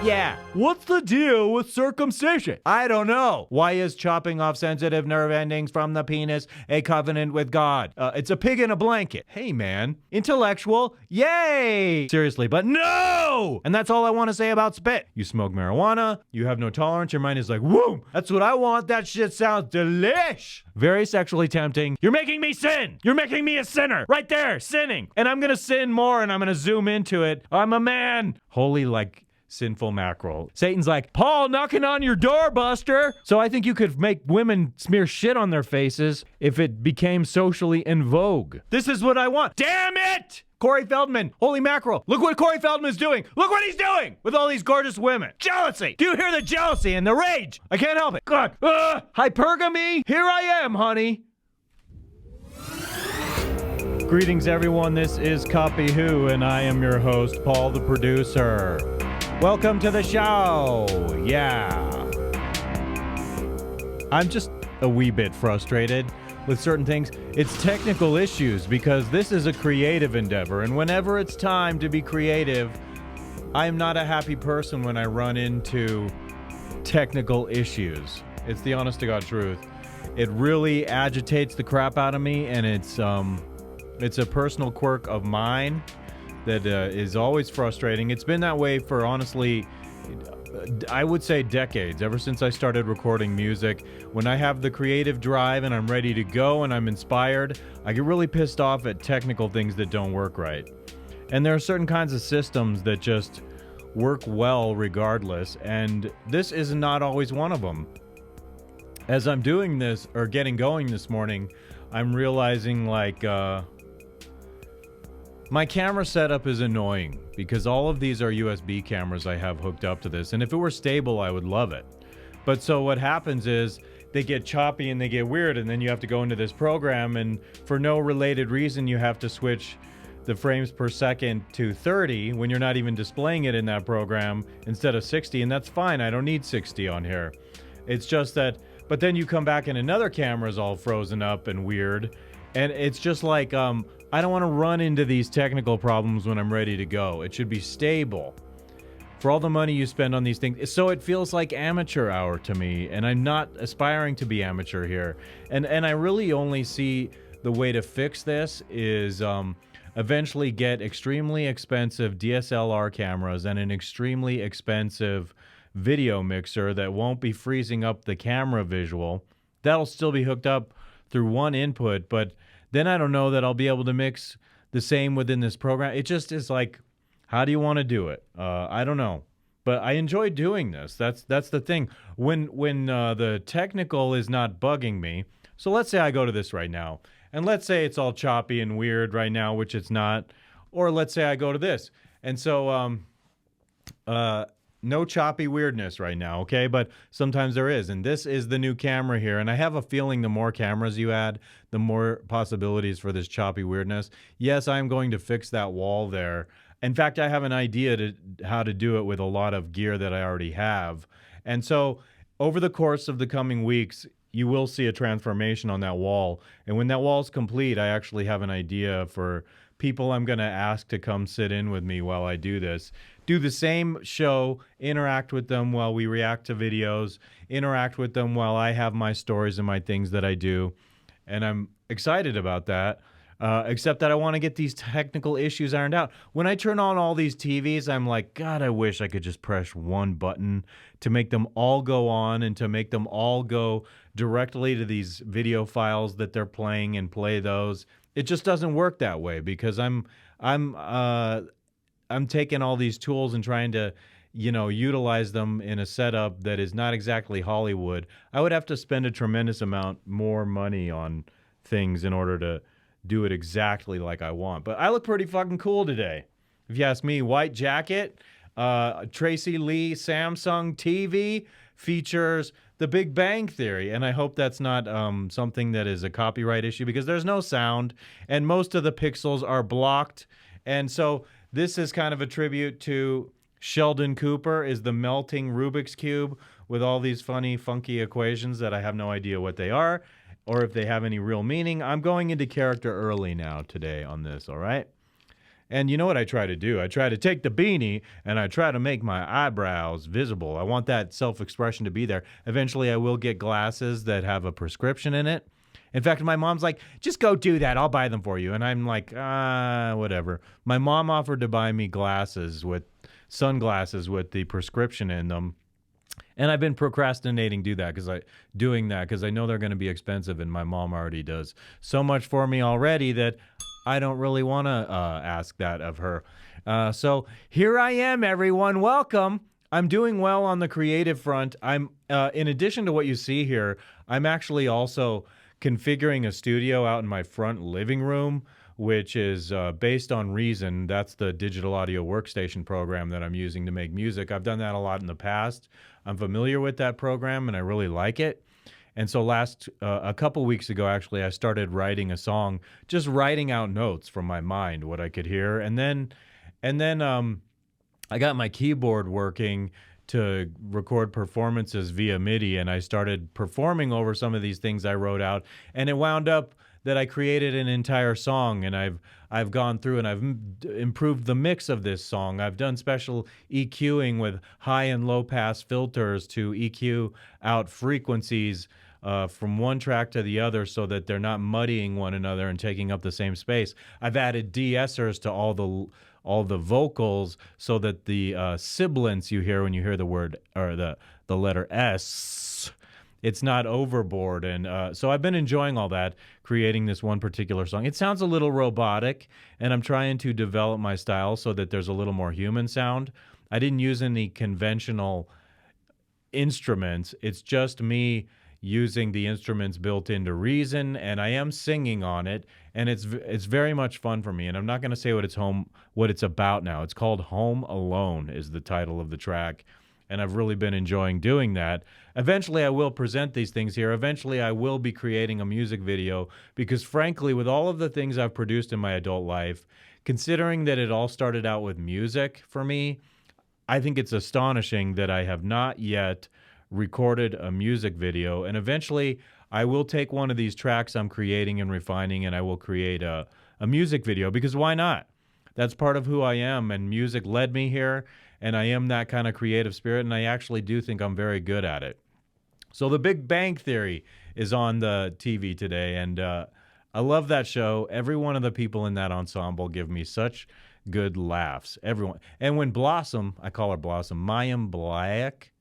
Yeah, what's the deal with circumcision? I don't know. Why is chopping off sensitive nerve endings from the penis a covenant with God? It's a pig in a blanket. Hey man, intellectual, yay! Seriously, but no! And that's all I want to say about spit. You smoke marijuana, you have no tolerance, your mind is like, whoa, that's what I want, that shit sounds delish. Very sexually tempting. You're making me sin! You're making me a sinner! Right there, sinning! And I'm gonna sin more and I'm gonna zoom into it. I'm a man! Holy, like, Sinful Mackerel. Satan's like, Paul, knocking on your door, Buster. So I think you could make women smear shit on their faces if it became socially in vogue. This is what I want. Damn it! Corey Feldman, holy mackerel. Look what Corey Feldman's doing. Look what he's doing with all these gorgeous women. Jealousy. Do you hear the jealousy and the rage? I can't help it. God. Hypergamy. Here I am, honey. Greetings, everyone. This is Copy Who, and I am your host, Paul, the producer. Welcome to the show. Yeah. I'm just a wee bit frustrated with certain things. It's technical issues because this is a creative endeavor, and whenever it's time to be creative, I'm not a happy person when I run into technical issues. It's the honest to God truth. It really agitates the crap out of me, and it's a personal quirk of mine that is always frustrating. It's been that way for, honestly, I would say decades, ever since I started recording music. When I have the creative drive and I'm ready to go and I'm inspired, I get really pissed off at technical things that don't work right. And there are certain kinds of systems that just work well regardless, and this is not always one of them. As I'm doing this, or getting going this morning, I'm realizing, like, my camera setup is annoying because all of these are USB cameras I have hooked up to this, and if it were stable, I would love it. But so what happens is they get choppy and they get weird, and then you have to go into this program, and for no related reason, you have to switch the frames per second to 30 when you're not even displaying it in that program instead of 60, and that's fine. I don't need 60 on here. It's just that, but then you come back and another camera's all frozen up and weird, and it's just like, I don't want to run into these technical problems when I'm ready to go. It should be stable. For all the money you spend on these things, so it feels like amateur hour to me, and I'm not aspiring to be amateur here. And I really only see the way to fix this is eventually get extremely expensive DSLR cameras and an extremely expensive video mixer that won't be freezing up the camera visual. That'll still be hooked up through one input, but then I don't know that I'll be able to mix the same within this program. It just is like, how do you want to do it? I don't know. But I enjoy doing this. That's the thing. When the technical is not bugging me, so let's say I go to this right now, and let's say it's all choppy and weird right now, which it's not, or let's say I go to this. And so no choppy weirdness right now, okay? But sometimes there is, and this is the new camera here, and I have a feeling the more cameras you add, the more possibilities for this choppy weirdness. Yes, I'm going to fix that wall there. In fact, I have an idea to how to do it with a lot of gear that I already have. And so over the course of the coming weeks, you will see a transformation on that wall. And when that wall's complete, I actually have an idea for people I'm going to ask to come sit in with me while I do this. Do the same show, interact with them while we react to videos, interact with them while I have my stories and my things that I do. And I'm excited about that, except that I want to get these technical issues ironed out. When I turn on all these TVs, I'm like, God, I wish I could just press one button to make them all go on and to make them all go directly to these video files that they're playing and play those. It just doesn't work that way because I'm taking all these tools and trying to, utilize them in a setup that is not exactly Hollywood. I would have to spend a tremendous amount more money on things in order to do it exactly like I want. But I look pretty fucking cool today. If you ask me, white jacket, Tracy Lee Samsung TV features The Big Bang Theory, and I hope that's not something that is a copyright issue because there's no sound and most of the pixels are blocked. And so this is kind of a tribute to Sheldon Cooper is the melting Rubik's Cube with all these funny, funky equations that I have no idea what they are or if they have any real meaning. I'm going into character early now today on this, all right? And you know what I try to do? I try to take the beanie and I try to make my eyebrows visible. I want that self-expression to be there. Eventually, I will get glasses that have a prescription in it. In fact, my mom's like, just go do that. I'll buy them for you. And I'm like, whatever. My mom offered to buy me sunglasses with the prescription in them. And I've been procrastinating doing that because I know they're going to be expensive, and my mom already does so much for me already that I don't really want to ask that of her. So here I am, everyone. Welcome. I'm doing well on the creative front. I'm in addition to what you see here, I'm actually also configuring a studio out in my front living room, which is based on Reason. That's the digital audio workstation program that I'm using to make music. I've done that a lot in the past. I'm familiar with that program, and I really like it. And so a couple weeks ago, actually, I started writing a song, just writing out notes from my mind, what I could hear. And then I got my keyboard working to record performances via MIDI, and I started performing over some of these things I wrote out. And it wound up that I created an entire song, and I've gone through and I've improved the mix of this song. I've done special EQing with high and low pass filters to EQ out frequencies from one track to the other so that they're not muddying one another and taking up the same space. I've added de-essers to all the vocals so that the sibilants you hear when you hear the word or the letter S, it's not overboard. And so I've been enjoying all that, creating this one particular song. It sounds a little robotic, and I'm trying to develop my style so that there's a little more human sound. I didn't use any conventional instruments. It's just me using the instruments built into Reason, and I am singing on it, and it's very much fun for me. And I'm not going to say what it's about now. It's called Home Alone is the title of the track, and I've really been enjoying doing that. Eventually, I will present these things here. Eventually, I will be creating a music video because, frankly, with all of the things I've produced in my adult life, considering that it all started out with music for me, I think it's astonishing that I have not yet recorded a music video. And eventually, I will take one of these tracks I'm creating and refining, and I will create a music video because why not? That's part of who I am, and music led me here. And I am that kind of creative spirit, and I actually do think I'm very good at it. So The Big Bang Theory is on the TV today, and I love that show. Every one of the people in that ensemble give me such good laughs. Everyone. And when Blossom, I call her Blossom, Mayim Black,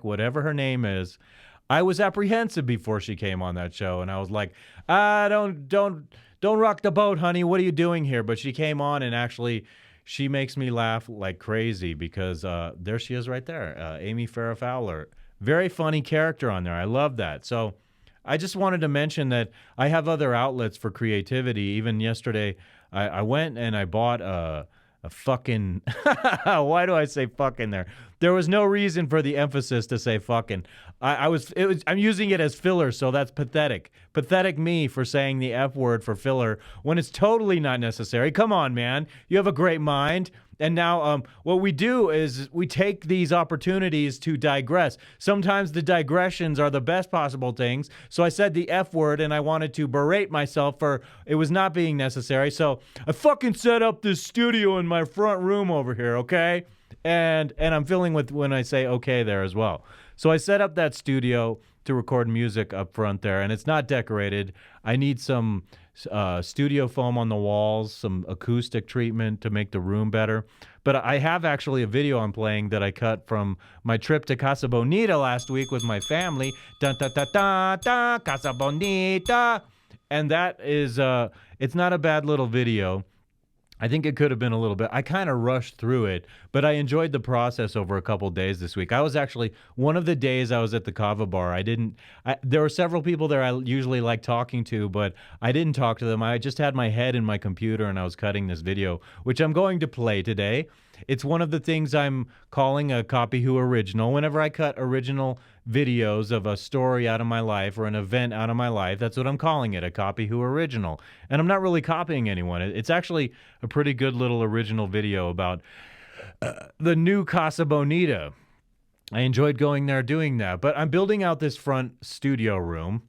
whatever her name is, I was apprehensive before she came on that show, and I was like, don't rock the boat, honey. What are you doing here? But she came on, and actually, she makes me laugh like crazy because there she is right there, Amy Farrah Fowler. Very funny character on there. I love that. So I just wanted to mention that I have other outlets for creativity. Even yesterday, I went and I bought a fucking... Why do I say fucking there? There was no reason for the emphasis to say fucking. I'm using it as filler, so that's pathetic. Pathetic me for saying the F word for filler when it's totally not necessary. Come on, man. You have a great mind. And now what we do is we take these opportunities to digress. Sometimes the digressions are the best possible things. So I said the F word, and I wanted to berate myself for it was not being necessary. So I fucking set up this studio in my front room over here, okay? And I'm feeling with when I say okay there as well. So I set up that studio to record music up front there, and it's not decorated. I need some studio foam on the walls, some acoustic treatment to make the room better. But I have actually a video I'm playing that I cut from my trip to Casa Bonita last week with my family. Dun, da, da, da, da, Casa Bonita. And that is, it's not a bad little video. I think it could have been a little bit. I kind of rushed through it, but I enjoyed the process over a couple days this week. I was actually, one of the days I was at the Kava bar, there were several people there I usually like talking to, but I didn't talk to them. I just had my head in my computer and I was cutting this video, which I'm going to play today. It's one of the things I'm calling a Copy Who Original. Whenever I cut original videos of a story out of my life or an event out of my life, that's what I'm calling it, a Copy Who Original. And I'm not really copying anyone. It's actually a pretty good little original video about the new Casa Bonita. I enjoyed going there doing that. But I'm building out this front studio room,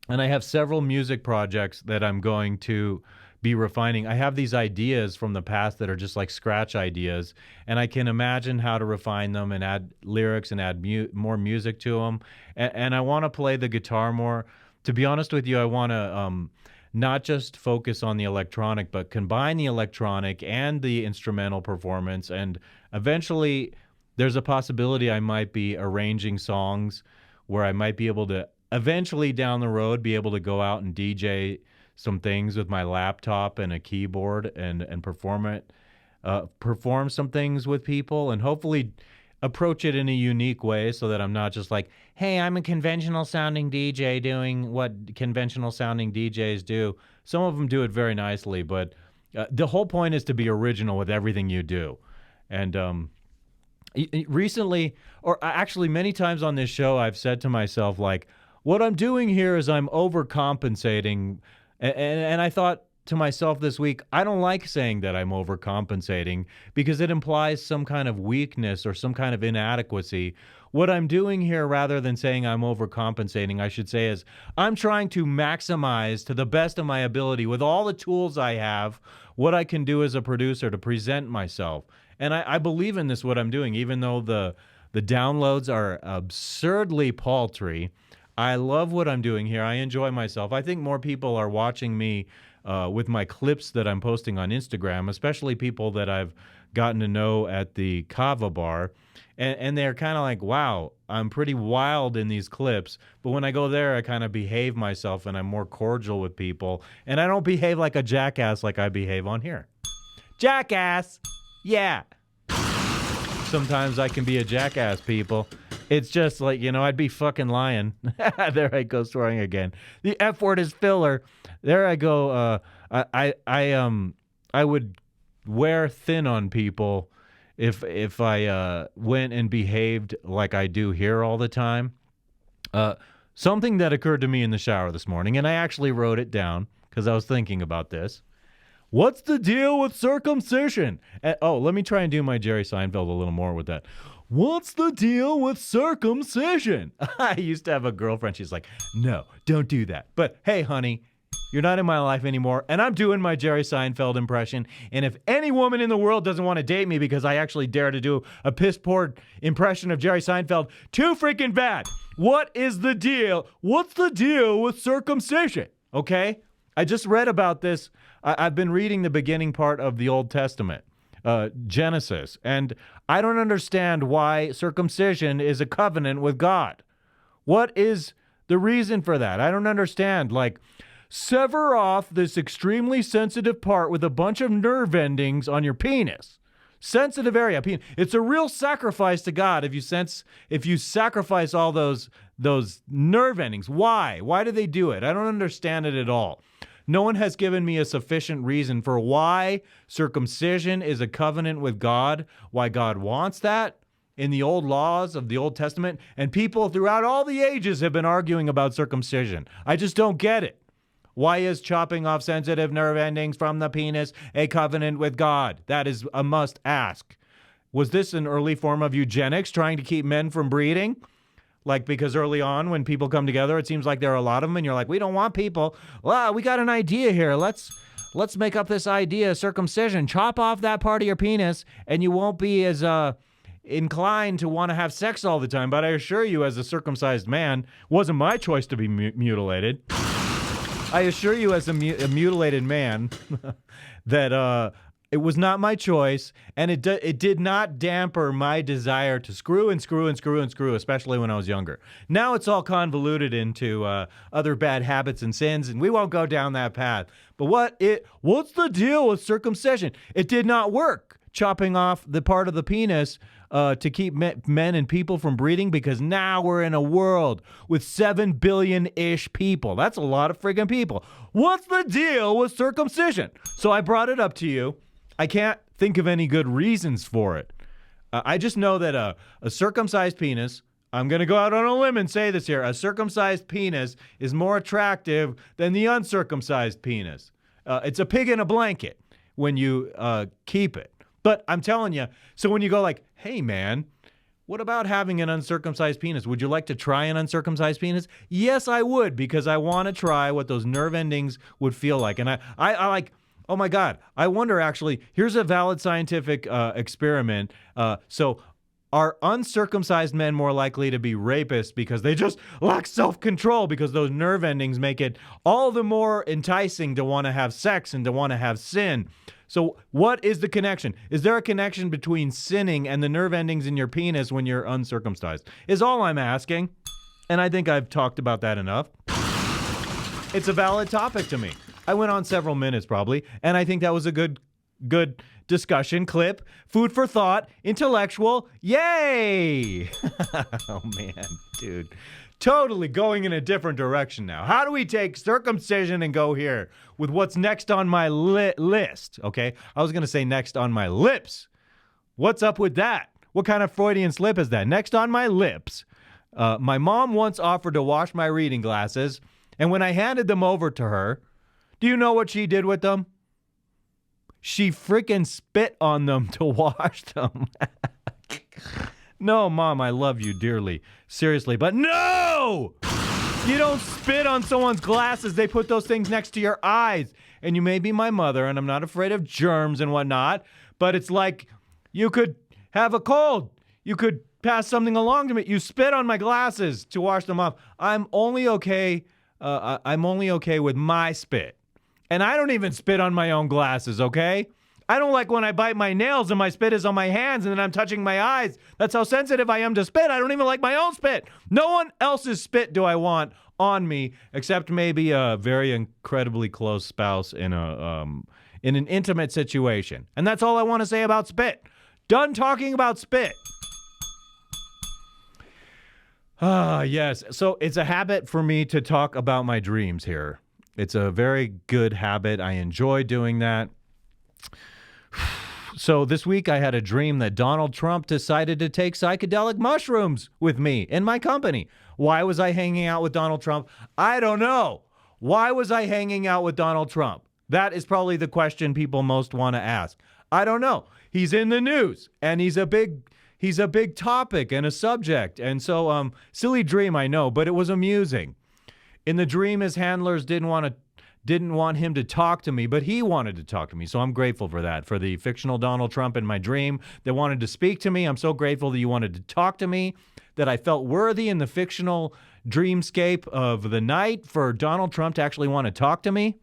and I have several music projects that I'm going to be refining. I have these ideas from the past that are just like scratch ideas, and I can imagine how to refine them and add lyrics and add more music to them. And I want to play the guitar more. To be honest with you, I want to not just focus on the electronic, but combine the electronic and the instrumental performance. And eventually, there's a possibility I might be arranging songs where I might be able to eventually down the road be able to go out and DJ some things with my laptop and a keyboard and perform some things with people, and hopefully approach it in a unique way so that I'm not just like, hey, I'm a conventional sounding DJ doing what conventional sounding DJs do. Some of them do it very nicely, but the whole point is to be original with everything you do. And recently, or actually many times on this show, I've said to myself, like, what I'm doing here is I'm overcompensating. And I thought to myself this week, I don't like saying that I'm overcompensating because it implies some kind of weakness or some kind of inadequacy. What I'm doing here, rather than saying I'm overcompensating, I should say is I'm trying to maximize to the best of my ability with all the tools I have, what I can do as a producer to present myself. And I believe in this, what I'm doing, even though the downloads are absurdly paltry. I love what I'm doing here. I enjoy myself. I think more people are watching me with my clips that I'm posting on Instagram, especially people that I've gotten to know at the Kava bar. And they're kind of like, wow, I'm pretty wild in these clips. But when I go there, I kind of behave myself and I'm more cordial with people. And I don't behave like a jackass like I behave on here. Jackass! Yeah. Sometimes I can be a jackass, people. It's just like, I'd be fucking lying. There I go, swearing again. The F word is filler. There I go. I would wear thin on people if I went and behaved like I do here all the time. Something that occurred to me in the shower this morning, and I actually wrote it down because I was thinking about this. What's the deal with circumcision? Let me try and do my Jerry Seinfeld a little more with that. What's the deal with circumcision? I used to have a girlfriend. She's like, no, don't do that. But hey, honey, you're not in my life anymore, and I'm doing my Jerry Seinfeld impression. And if any woman in the world doesn't want to date me because I actually dare to do a piss-poor impression of Jerry Seinfeld, too freaking bad. What is the deal? What's the deal with circumcision? Okay? I just read about this. I've been reading the beginning part of the Old Testament, Genesis, and I don't understand why circumcision is a covenant with God. What is the reason for that? I don't understand. Like, sever off this extremely sensitive part with a bunch of nerve endings on your penis. Sensitive area. It's a real sacrifice to God if you sacrifice all those nerve endings. Why? Why do they do it? I don't understand it at all. No one has given me a sufficient reason for why circumcision is a covenant with God, why God wants that in the old laws of the Old Testament, and people throughout all the ages have been arguing about circumcision. I just don't get it. Why is chopping off sensitive nerve endings from the penis a covenant with God? That is a must ask. Was this an early form of eugenics, trying to keep men from breeding? Like, because early on when people come together, it seems like there are a lot of them, and you're like, we don't want people. Well, we got an idea here. Let's make up this idea, circumcision. Chop off that part of your penis, and you won't be as inclined to want to have sex all the time. But I assure you, as a circumcised man, it wasn't my choice to be mutilated. I assure you, as a mutilated man, that it was not my choice, and it did not damper my desire to screw, especially when I was younger. Now it's all convoluted into other bad habits and sins, and we won't go down that path. But what's the deal with circumcision? It did not work, chopping off the part of the penis to keep men and people from breeding, because now we're in a world with 7 billion-ish people. That's a lot of friggin' people. What's the deal with circumcision? So I brought it up to you. I can't think of any good reasons for it. I just know that a circumcised penis, I'm going to go out on a limb and say this here, a circumcised penis is more attractive than the uncircumcised penis. It's a pig in a blanket when you keep it. But I'm telling you, so when you go like, hey man, what about having an uncircumcised penis? Would you like to try an uncircumcised penis? Yes, I would, because I want to try what those nerve endings would feel like. And I like... Oh my God. I wonder actually, here's a valid scientific experiment. So are uncircumcised men more likely to be rapists because they just lack self-control, because those nerve endings make it all the more enticing to want to have sex and to want to have sin? So what is the connection? Is there a connection between sinning and the nerve endings in your penis when you're uncircumcised? Is all I'm asking. And I think I've talked about that enough. It's a valid topic to me. I went on several minutes probably, and I think that was a good discussion clip. Food for thought, intellectual. Yay! Oh man, dude. Totally going in a different direction now. How do we take circumcision and go here with what's next on my list? Okay, I was going to say next on my lips. What's up with that? What kind of Freudian slip is that? Next on my lips. My mom once offered to wash my reading glasses, and when I handed them over to her, do you know what she did with them? She freaking spit on them to wash them. No, Mom, I love you dearly. Seriously, but no! You don't spit on someone's glasses. They put those things next to your eyes. And you may be my mother, and I'm not afraid of germs and whatnot, but it's like you could have a cold. You could pass something along to me. You spit on my glasses to wash them off. I'm only okay with my spit. And I don't even spit on my own glasses, okay? I don't like when I bite my nails and my spit is on my hands and then I'm touching my eyes. That's how sensitive I am to spit. I don't even like my own spit. No one else's spit do I want on me, except maybe a very incredibly close spouse in an intimate situation. And that's all I want to say about spit. Done talking about spit. Yes. So it's a habit for me to talk about my dreams here. It's a very good habit. I enjoy doing that. So this week I had a dream that Donald Trump decided to take psychedelic mushrooms with me in my company. Why was I hanging out with Donald Trump? I don't know. Why was I hanging out with Donald Trump? That is probably the question people most want to ask. I don't know. He's in the news and he's a big topic and a subject. And so silly dream, I know, but it was amusing. In the dream, his handlers didn't want him to talk to me, but he wanted to talk to me. So I'm grateful for that, for the fictional Donald Trump in my dream that wanted to speak to me. I'm so grateful that you wanted to talk to me, that I felt worthy in the fictional dreamscape of the night for Donald Trump to actually want to talk to me.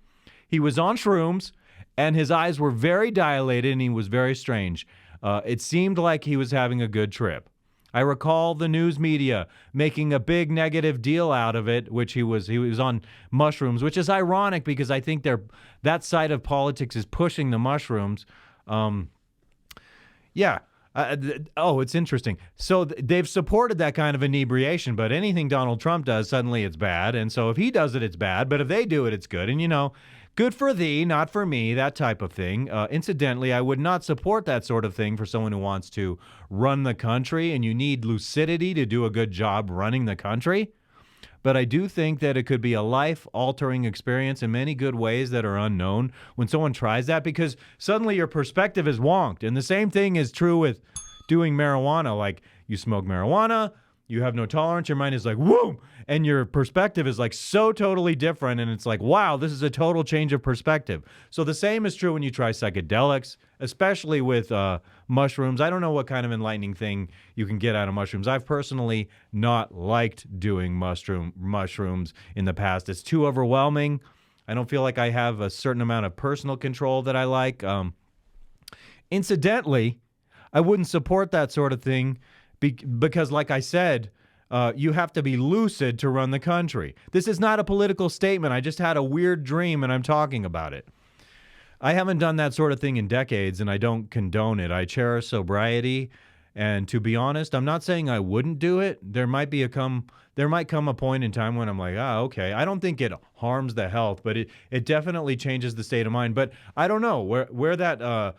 He was on shrooms, and his eyes were very dilated, and he was very strange. It seemed like he was having a good trip. I recall the news media making a big negative deal out of it, which he was on mushrooms, which is ironic because I think that side of politics is pushing the mushrooms. It's interesting. So they've supported that kind of inebriation, but anything Donald Trump does, suddenly it's bad. And so if he does it, it's bad. But if they do it, it's good. And, good for thee, not for me, that type of thing. Incidentally, I would not support that sort of thing for someone who wants to run the country, and you need lucidity to do a good job running the country. But I do think that it could be a life-altering experience in many good ways that are unknown when someone tries that, because suddenly your perspective is wonked. And the same thing is true with doing marijuana. Like, you smoke marijuana, you have no tolerance, your mind is like, whoa, and your perspective is like so totally different, and it's like, wow, this is a total change of perspective. So the same is true when you try psychedelics, especially with mushrooms. I don't know what kind of enlightening thing you can get out of mushrooms. I've personally not liked doing mushrooms in the past. It's too overwhelming. I don't feel like I have a certain amount of personal control that I like. Incidentally, I wouldn't support that sort of thing because, like I said, you have to be lucid to run the country. This is not a political statement. I just had a weird dream and I'm talking about it. I haven't done that sort of thing in decades and I don't condone it. I cherish sobriety. And to be honest, I'm not saying I wouldn't do it. There might come a point in time when I'm like, okay. I don't think it harms the health, but it definitely changes the state of mind. But I don't know where that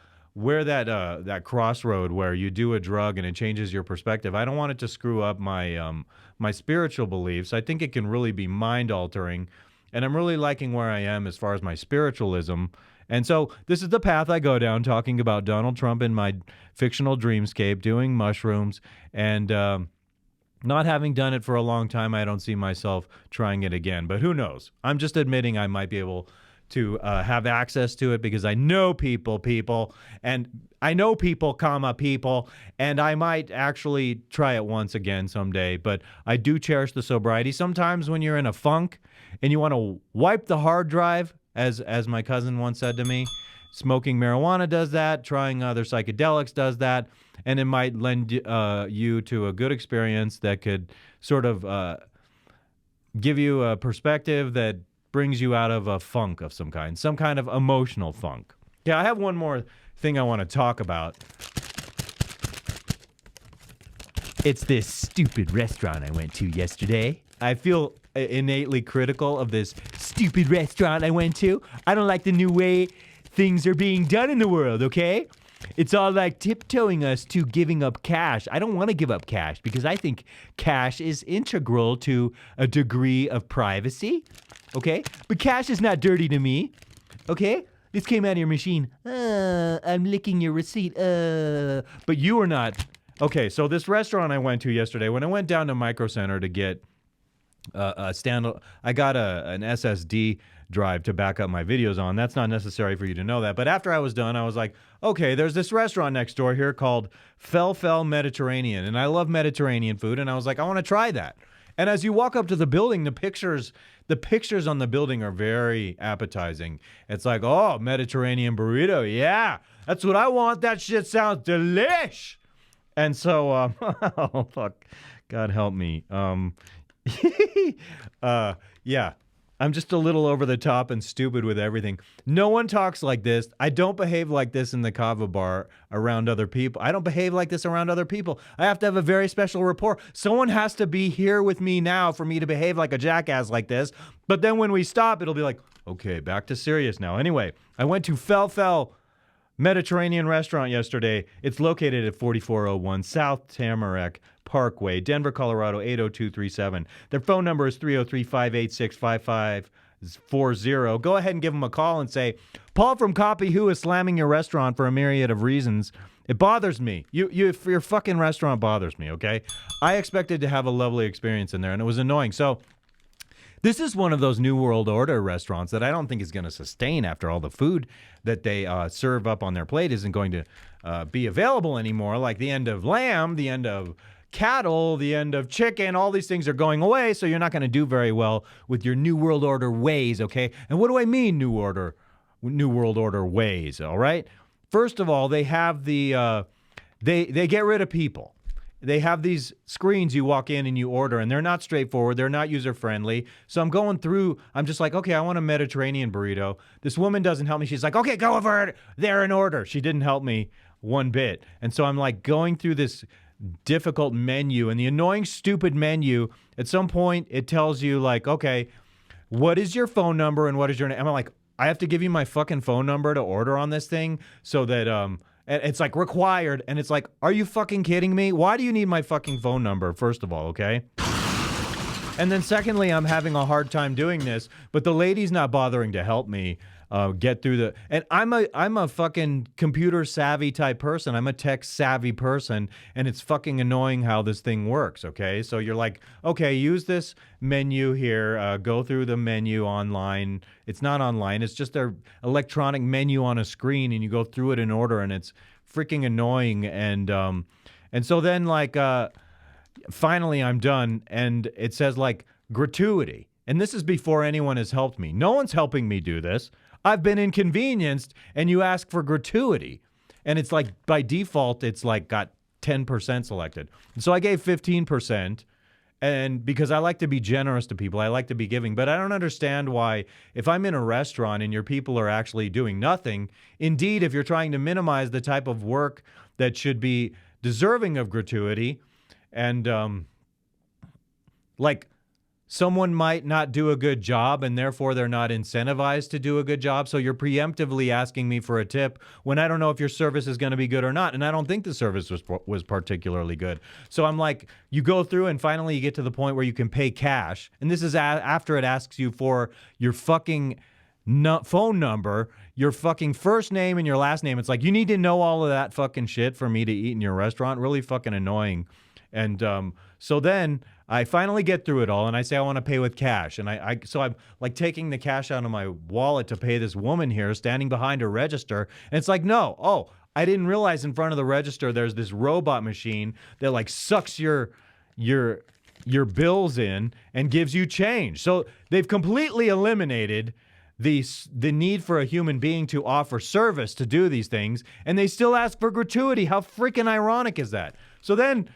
crossroad where you do a drug and it changes your perspective. I don't want it to screw up my spiritual beliefs. I think it can really be mind altering, and I'm really liking where I am as far as my spiritualism. And so this is the path I go down, talking about Donald Trump in my fictional dreamscape, doing mushrooms, and not having done it for a long time. I don't see myself trying it again, but who knows? I'm just admitting I might be able to have access to it because I know people, and I know people, people, and I might actually try it once again someday. But I do cherish the sobriety. Sometimes when you're in a funk and you want to wipe the hard drive, as my cousin once said to me, smoking marijuana does that, trying other psychedelics does that, and it might lend you to a good experience that could sort of give you a perspective that brings you out of a funk of some kind of emotional funk. Yeah, I have one more thing I want to talk about. It's this stupid restaurant I went to yesterday. I feel innately critical of this stupid restaurant I went to. I don't like the new way things are being done in the world, okay? It's all like tiptoeing us to giving up cash. I don't want to give up cash because I think cash is integral to a degree of privacy, okay? But cash is not dirty to me, okay? This came out of your machine. I'm licking your receipt. But you are not. Okay, so this restaurant I went to yesterday, when I went down to Micro Center to get a I got an SSD drive to back up my videos on. That's not necessary for you to know that. But after I was done, I was like, okay, there's this restaurant next door here called FelFel Mediterranean. And I love Mediterranean food. And I was like, I want to try that. And as you walk up to the building, the pictures on the building are very appetizing. It's like, oh, Mediterranean burrito. Yeah, that's what I want. That shit sounds delish. And so, oh, fuck. God help me. Yeah. I'm just a little over the top and stupid with everything. No one talks like this. I don't behave like this in the kava bar around other people. I don't behave like this around other people. I have to have a very special rapport. Someone has to be here with me now for me to behave like a jackass like this. But then when we stop, it'll be like, okay, back to serious now. Anyway, I went to FelFel Mediterranean restaurant yesterday. It's located at 4401 South Tamarack Parkway, Denver, Colorado, 80237. Their phone number is 303-586-5540. Go ahead and give them a call and say, Paul from Copy Who is slamming your restaurant for a myriad of reasons. It bothers me. Your fucking restaurant bothers me, okay? I expected to have a lovely experience in there, and it was annoying. So this is one of those New World Order restaurants that I don't think is going to sustain after all the food that they serve up on their plate isn't going to be available anymore, like the end of lamb, the end of cattle, the end of chicken. All these things are going away, so you're not going to do very well with your New World Order ways, okay? And what do I mean New World Order ways, all right? First of all, they have the they get rid of people. They have these screens you walk in and you order, and they're not straightforward. They're not user-friendly. So I'm going through. I'm just like, okay, I want a Mediterranean burrito. This woman doesn't help me. She's like, okay, go over there and order. She didn't help me one bit. And so I'm like going through this difficult menu, and the annoying, stupid menu, at some point, it tells you, like, okay, what is your phone number and what is your name? I'm like, I have to give you my fucking phone number to order on this thing so that, and it's like required, and it's like, are you fucking kidding me? Why do you need my fucking phone number, first of all, okay? And then secondly, I'm having a hard time doing this, but the lady's not bothering to help me get through the, and I'm a fucking computer savvy type person. I'm a tech savvy person, and it's fucking annoying how this thing works, okay? So you're like, okay, use this menu here, go through the menu online. It's not online, it's just an electronic menu on a screen, and you go through it in order, and it's freaking annoying. And so then, like, finally I'm done, and it says, like, gratuity. And this is before anyone has helped me. No one's helping me do this. I've been inconvenienced, and you ask for gratuity. And it's like, by default, it's like got 10% selected. And so I gave 15%, and because I like to be generous to people, I like to be giving. But I don't understand why, if I'm in a restaurant and your people are actually doing nothing, indeed, if you're trying to minimize the type of work that should be deserving of gratuity, and like, someone might not do a good job, and therefore they're not incentivized to do a good job. So you're preemptively asking me for a tip when I don't know if your service is going to be good or not. And I don't think the service was particularly good. So I'm like, you go through, and finally you get to the point where you can pay cash. And this is after it asks you for your fucking phone number, your fucking first name, and your last name. It's like, you need to know all of that fucking shit for me to eat in your restaurant. Really fucking annoying. And so then I finally get through it all, and I say I want to pay with cash. And so I'm like taking the cash out of my wallet to pay this woman here standing behind her register. And it's like, no. Oh, I didn't realize in front of the register there's this robot machine that like sucks your bills in and gives you change. So they've completely eliminated the need for a human being to offer service to do these things, and they still ask for gratuity. How freaking ironic is that? So then,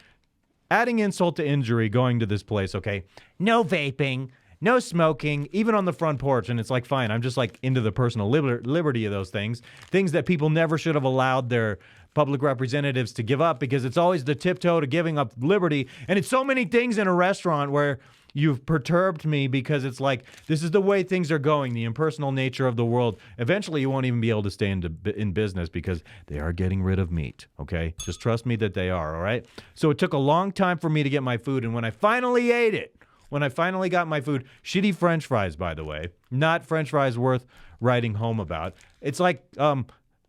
adding insult to injury, going to this place, okay, no vaping, no smoking, even on the front porch, and it's like, fine, I'm just like into the personal liberty of those things that people never should have allowed their public representatives to give up, because it's always the tiptoe to giving up liberty, and it's so many things in a restaurant where you've perturbed me, because it's like, this is the way things are going, the impersonal nature of the world. Eventually, you won't even be able to stay in business because they are getting rid of meat, okay? Just trust me that they are, all right? So it took a long time for me to get my food, and when I finally ate it, when I finally got my food, shitty French fries, by the way, not French fries worth writing home about. It's like,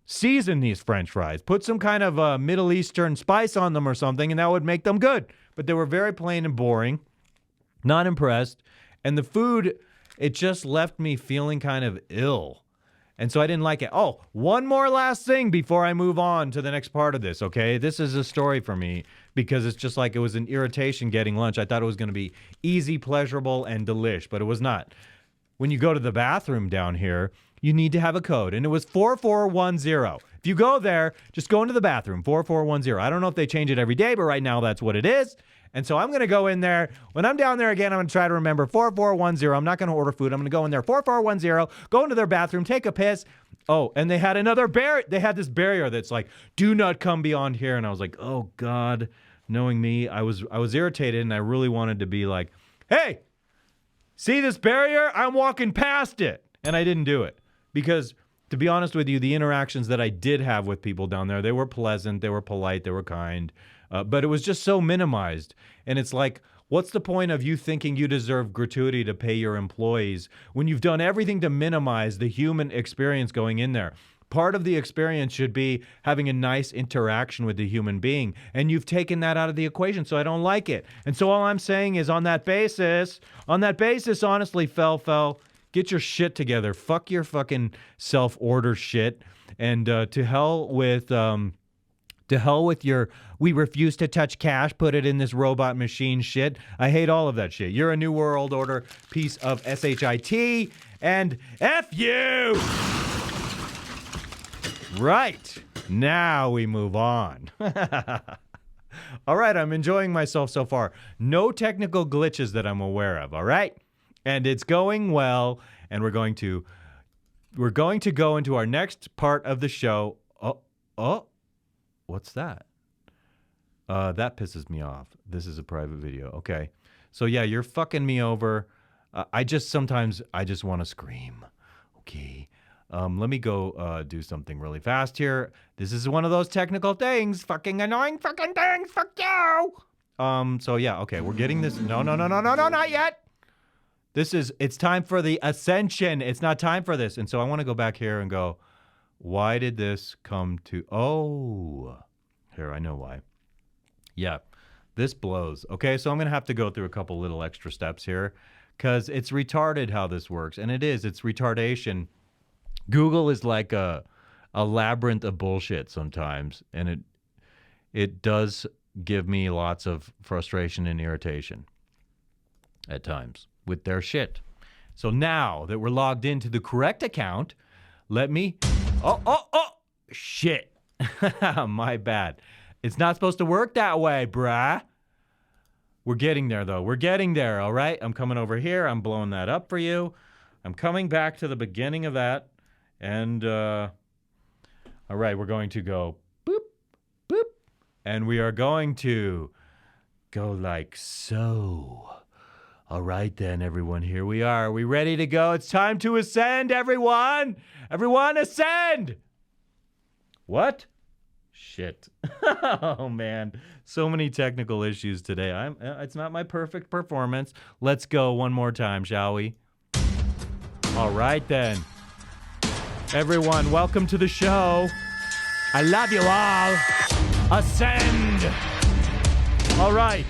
season these French fries. Put some kind of Middle Eastern spice on them or something, and that would make them good. But they were very plain and boring. Not impressed. And the food, it just left me feeling kind of ill. And so I didn't like it. Oh, one more last thing before I move on to the next part of this, okay? This is a story for me because it's just like it was an irritation getting lunch. I thought it was going to be easy, pleasurable, and delish, but it was not. When you go to the bathroom down here, you need to have a code, and it was 4410. If you go there, just go into the bathroom, 4410. I don't know if they change it every day, but right now that's what it is. And so I'm going to go in there. When I'm down there again, I'm going to try to remember 4410. I'm not going to order food. I'm going to go in there, 4410, go into their bathroom, take a piss. Oh, and they had another barrier. They had this barrier that's like, do not come beyond here. And I was like, oh, God, knowing me, I was irritated, and I really wanted to be like, hey, see this barrier? I'm walking past it. And I didn't do it because, to be honest with you, the interactions that I did have with people down there, they were pleasant, they were polite, they were kind. But it was just so minimized. And it's like, what's the point of you thinking you deserve gratuity to pay your employees when you've done everything to minimize the human experience going in there? Part of the experience should be having a nice interaction with the human being. And you've taken that out of the equation, so I don't like it. And so all I'm saying is on that basis, honestly, FelFel, get your shit together. Fuck your fucking self-order shit. And to hell with your we refuse to touch cash, put it in this robot machine shit. I hate all of that shit. You're a New World Order piece of shit, and F you! Right. Now we move on. All right, I'm enjoying myself so far. No technical glitches that I'm aware of, all right? And it's going well, and we're going to go into our next part of the show. Oh. What's that? That pisses me off. This is a private video. Okay. So yeah, you're fucking me over. Sometimes I just want to scream. Okay. Let me go do something really fast here. This is one of those technical things. Fucking annoying fucking things. Fuck you. So yeah, okay. We're getting this. No, not yet. It's time for the Ascension. It's not time for this. And so I want to go back here and go, why did this come to... Oh, here, I know why. Yeah, this blows. Okay, so I'm going to have to go through a couple little extra steps here because it's retarded how this works. And it is. It's retardation. Google is like a labyrinth of bullshit sometimes. And it does give me lots of frustration and irritation at times with their shit. So now that we're logged into the correct account, let me... Oh, shit. My bad. It's not supposed to work that way, brah. We're getting there, though. We're getting there, all right? I'm coming over here. I'm blowing that up for you. I'm coming back to the beginning of that. And, all right, we're going to go boop, boop. And we are going to go like so. All right, then, everyone, here we are. Are we ready to go? It's time to ascend, everyone. Everyone, ascend. What? Shit. Oh, man. So many technical issues today. It's not my perfect performance. Let's go one more time, shall we? All right, then. Everyone, welcome to the show. I love you all. Ascend. All right.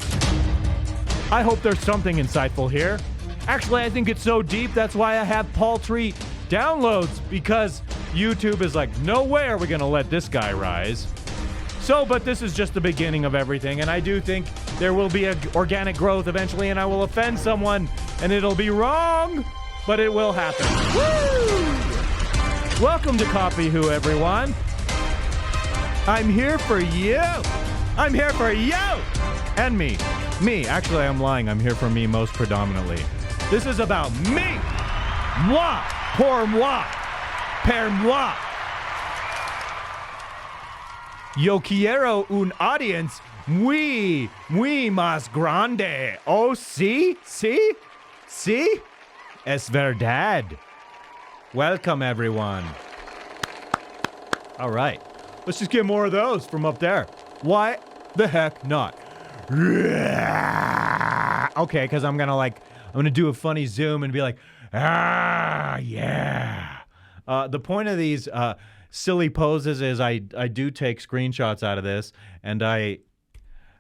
I hope there's something insightful here. Actually, I think it's so deep, that's why I have paltry downloads, because YouTube is like, no way are we gonna let this guy rise. So, but this is just the beginning of everything, and I do think there will be organic growth eventually, and I will offend someone, and it'll be wrong, but it will happen. Woo! Welcome to Copy Who, everyone. I'm here for you. I'm here for you. And me. Me. Actually, I'm lying. I'm here for me most predominantly. This is about me. Moi. Pour moi. Per moi. Yo quiero un audience muy más grande. Oh, sí? Es verdad. Welcome, everyone. All right. Let's just get more of those from up there. Why the heck not? Okay, because I'm gonna do a funny zoom and be like, yeah. The point of these silly poses is I do take screenshots out of this, and I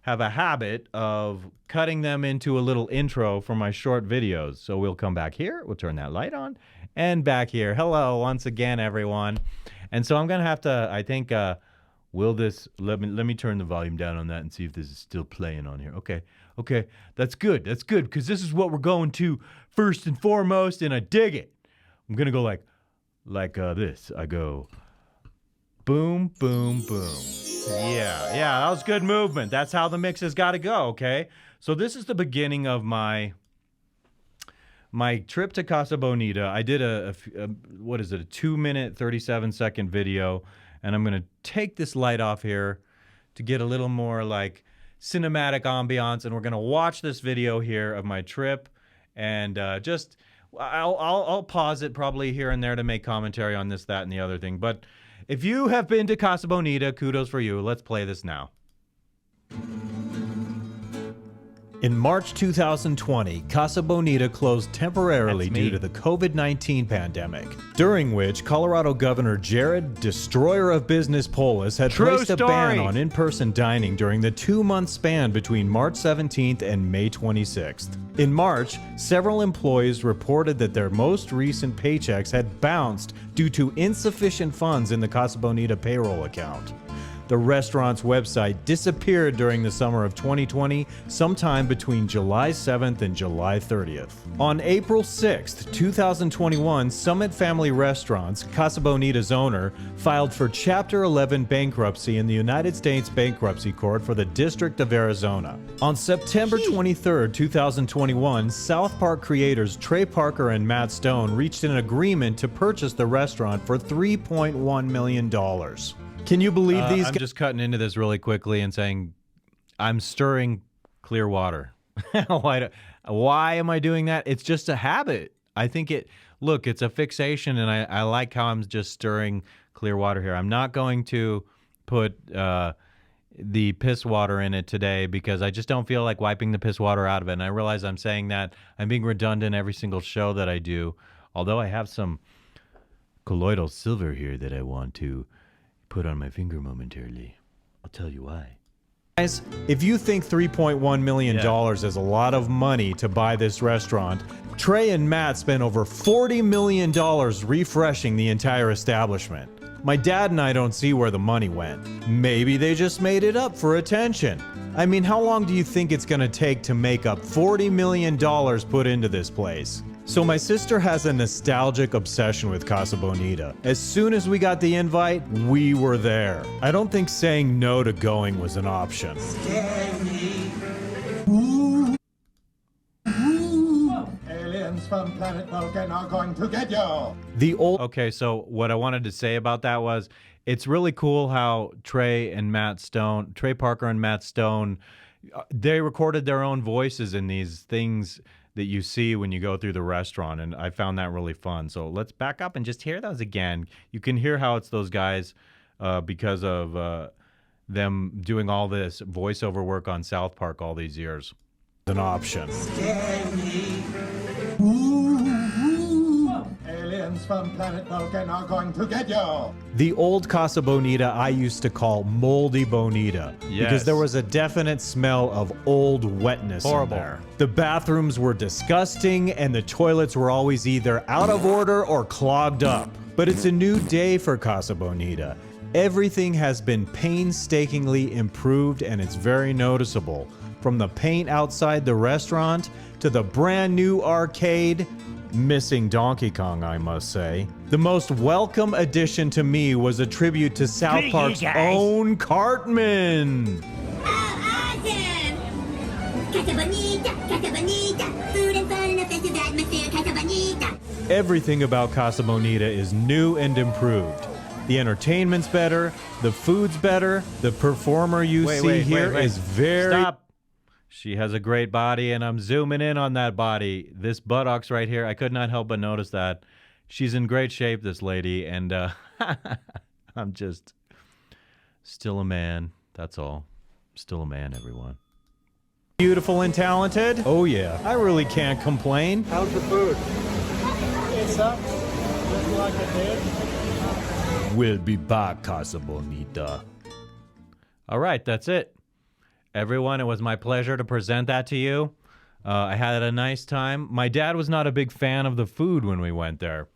have a habit of cutting them into a little intro for my short videos. So we'll come back here, we'll turn that light on, and back here. Hello, once again, everyone. And so I'm gonna have to, I think, let me turn the volume down on that and see if this is still playing on here. Okay, that's good, because this is what we're going to first and foremost, and I dig it. I'm gonna go like this. I go boom, boom, boom. Yeah, that was good movement. That's how the mix has got to go, okay? So this is the beginning of my trip to Casa Bonita. I did a 2-minute, 37-second video, and I'm going to take this light off here to get a little more like cinematic ambiance, and we're going to watch this video here of my trip, and I'll pause it probably here and there to make commentary on this, that, and the other thing. But if you have been to Casa Bonita, kudos for you. Let's play this now. In March 2020, Casa Bonita closed temporarily due to the COVID-19 pandemic, during which Colorado Governor Jared Destroyer of Business Polis had placed a ban on in-person dining during the 2-month span between March 17th and May 26th. In March, several employees reported that their most recent paychecks had bounced due to insufficient funds in the Casa Bonita payroll account. The restaurant's website disappeared during the summer of 2020, sometime between July 7th and July 30th. On April 6th, 2021, Summit Family Restaurants, Casa Bonita's owner, filed for Chapter 11 bankruptcy in the United States Bankruptcy Court for the District of Arizona. On September 23rd, 2021, South Park creators Trey Parker and Matt Stone reached an agreement to purchase the restaurant for $3.1 million. Can you believe these? I'm just cutting into this really quickly and saying, I'm stirring clear water. Why am I doing that? It's just a habit. I think it's a fixation, and I like how I'm just stirring clear water here. I'm not going to put the piss water in it today because I just don't feel like wiping the piss water out of it. And I realize I'm saying that. I'm being redundant every single show that I do, although I have some colloidal silver here that I want to put on my finger momentarily. I'll tell you why. Guys, if you think $3.1 million is a lot of money to buy this restaurant, Trey and Matt spent over $40 million refreshing the entire establishment. My dad and I don't see where the money went. Maybe they just made it up for attention. I mean, how long do you think it's gonna take to make up $40 million put into this place? So my sister has a nostalgic obsession with Casa Bonita. As soon as we got the invite, we were there. I don't think saying no to going was an option. Scary. Aliens from planet Vulcan are going to get you. Okay, so what I wanted to say about that was, it's really cool how Trey Parker and Matt Stone, they recorded their own voices in these things that you see when you go through the restaurant, and I found that really fun. So let's back up and just hear those again. You can hear how it's those guys because of them doing all this voiceover work on South Park all these years. An option. Scary. Aliens aliens from planet Vulcan are going to get you. The old Casa Bonita I used to call Moldy Bonita. Yes. Because there was a definite smell of old wetness Horrible. in there. The bathrooms were disgusting and the toilets were always either out of order or clogged up. But it's a new day for Casa Bonita. Everything has been painstakingly improved and it's very noticeable. From the paint outside the restaurant to the brand new arcade, missing Donkey Kong, I must say. The most welcome addition to me was a tribute to South Park's own Cartman. Oh, awesome! Casa Bonita, Casa Bonita, food and fun in a festive atmosphere, Casa Bonita. Everything about Casa Bonita is new and improved. The entertainment's better, the food's better, the performer you see here is very... Stop. She has a great body, and I'm zooming in on that body. This buttocks right here, I could not help but notice that. She's in great shape, this lady, and I'm just still a man. That's all. Still a man, everyone. Beautiful and talented? Oh yeah, I really can't complain. How's the food? It sucks. Just like it did. We'll be back, Casa Bonita. All right, that's it. Everyone, it was my pleasure to present that to you. I had a nice time. My dad was not a big fan of the food when we went there.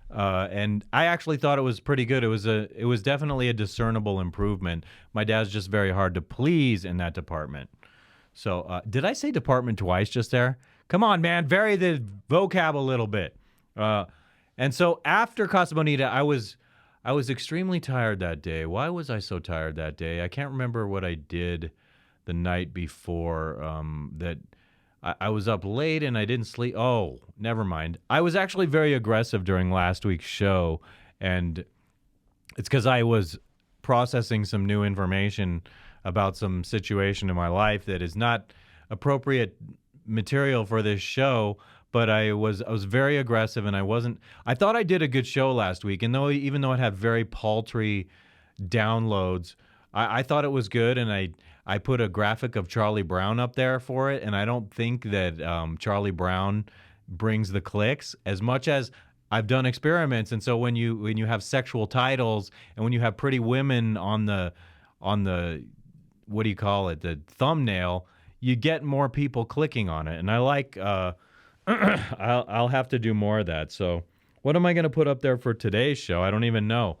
And I actually thought it was pretty good. It was definitely a discernible improvement. My dad's just very hard to please in that department. So, did I say department twice just there? Come on, man, vary the vocab a little bit. And so after Casa Bonita, I was extremely tired that day. Why was I so tired that day? I can't remember what I did the night before. That I was up late and I didn't sleep. Oh, never mind. I was actually very aggressive during last week's show, and it's because I was processing some new information about some situation in my life that is not appropriate material for this show. But I was very aggressive, and I thought I did a good show last week, and even though it had very paltry downloads, I thought it was good, and I put a graphic of Charlie Brown up there for it, and I don't think that Charlie Brown brings the clicks as much as I've done experiments. And so when you have sexual titles and when you have pretty women on the what do you call it, the thumbnail, you get more people clicking on it, and I like. I'll have to do more of that. So what am I going to put up there for today's show? I don't even know.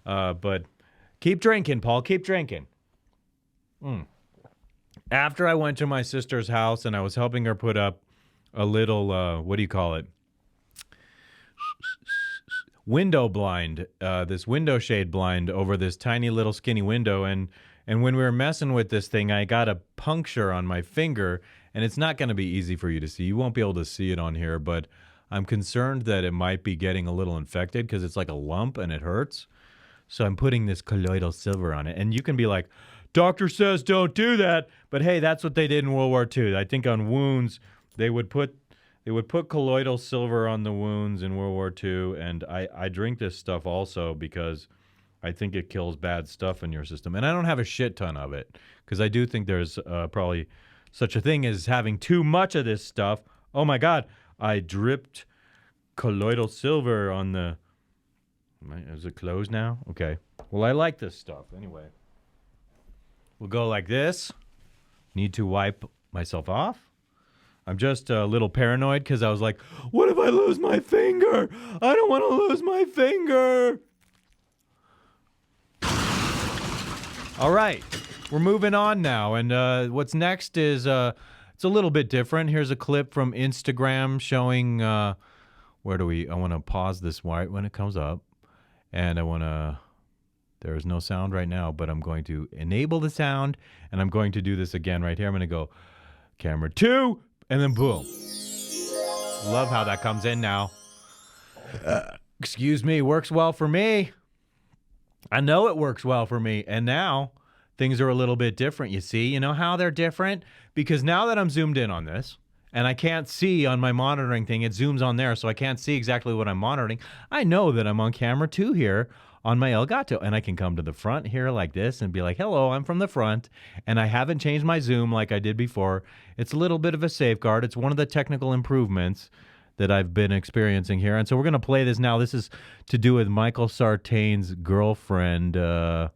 But keep drinking, Paul. Keep drinking. After I went to my sister's house and I was helping her put up a little, what do you call it? Window blind, this window shade blind over this tiny little skinny window. And when we were messing with this thing, I got a puncture on my finger. And it's not going to be easy for you to see. You won't be able to see it on here, but I'm concerned that it might be getting a little infected because it's like a lump and it hurts. So I'm putting this colloidal silver on it. And you can be like, doctor says don't do that. But hey, that's what they did in World War II. I think on wounds, they would put colloidal silver on the wounds in World War II. And I drink this stuff also because I think it kills bad stuff in your system. And I don't have a shit ton of it because I do think there's probably such a thing as having too much of this stuff. Oh my God, I dripped colloidal silver on the... Is it closed now? Okay. Well, I like this stuff. Anyway, we'll go like this. Need to wipe myself off. I'm just a little paranoid because I was like, what if I lose my finger? I don't want to lose my finger. All right. We're moving on now, and what's next is it's a little bit different. Here's a clip from Instagram showing I want to pause this right when it comes up, and there is no sound right now, but I'm going to enable the sound, and I'm going to do this again right here. I'm going to go camera 2, and then boom. Love how that comes in now. Excuse me, works well for me. I know it works well for me, and now... things are a little bit different, you see. You know how they're different? Because now that I'm zoomed in on this, and I can't see on my monitoring thing, it zooms on there, so I can't see exactly what I'm monitoring. I know that I'm on camera 2 here on my Elgato, and I can come to the front here like this and be like, hello, I'm from the front, and I haven't changed my zoom like I did before. It's a little bit of a safeguard. It's one of the technical improvements that I've been experiencing here. And so we're going to play this now. This is to do with Michael Sartain's girlfriend. But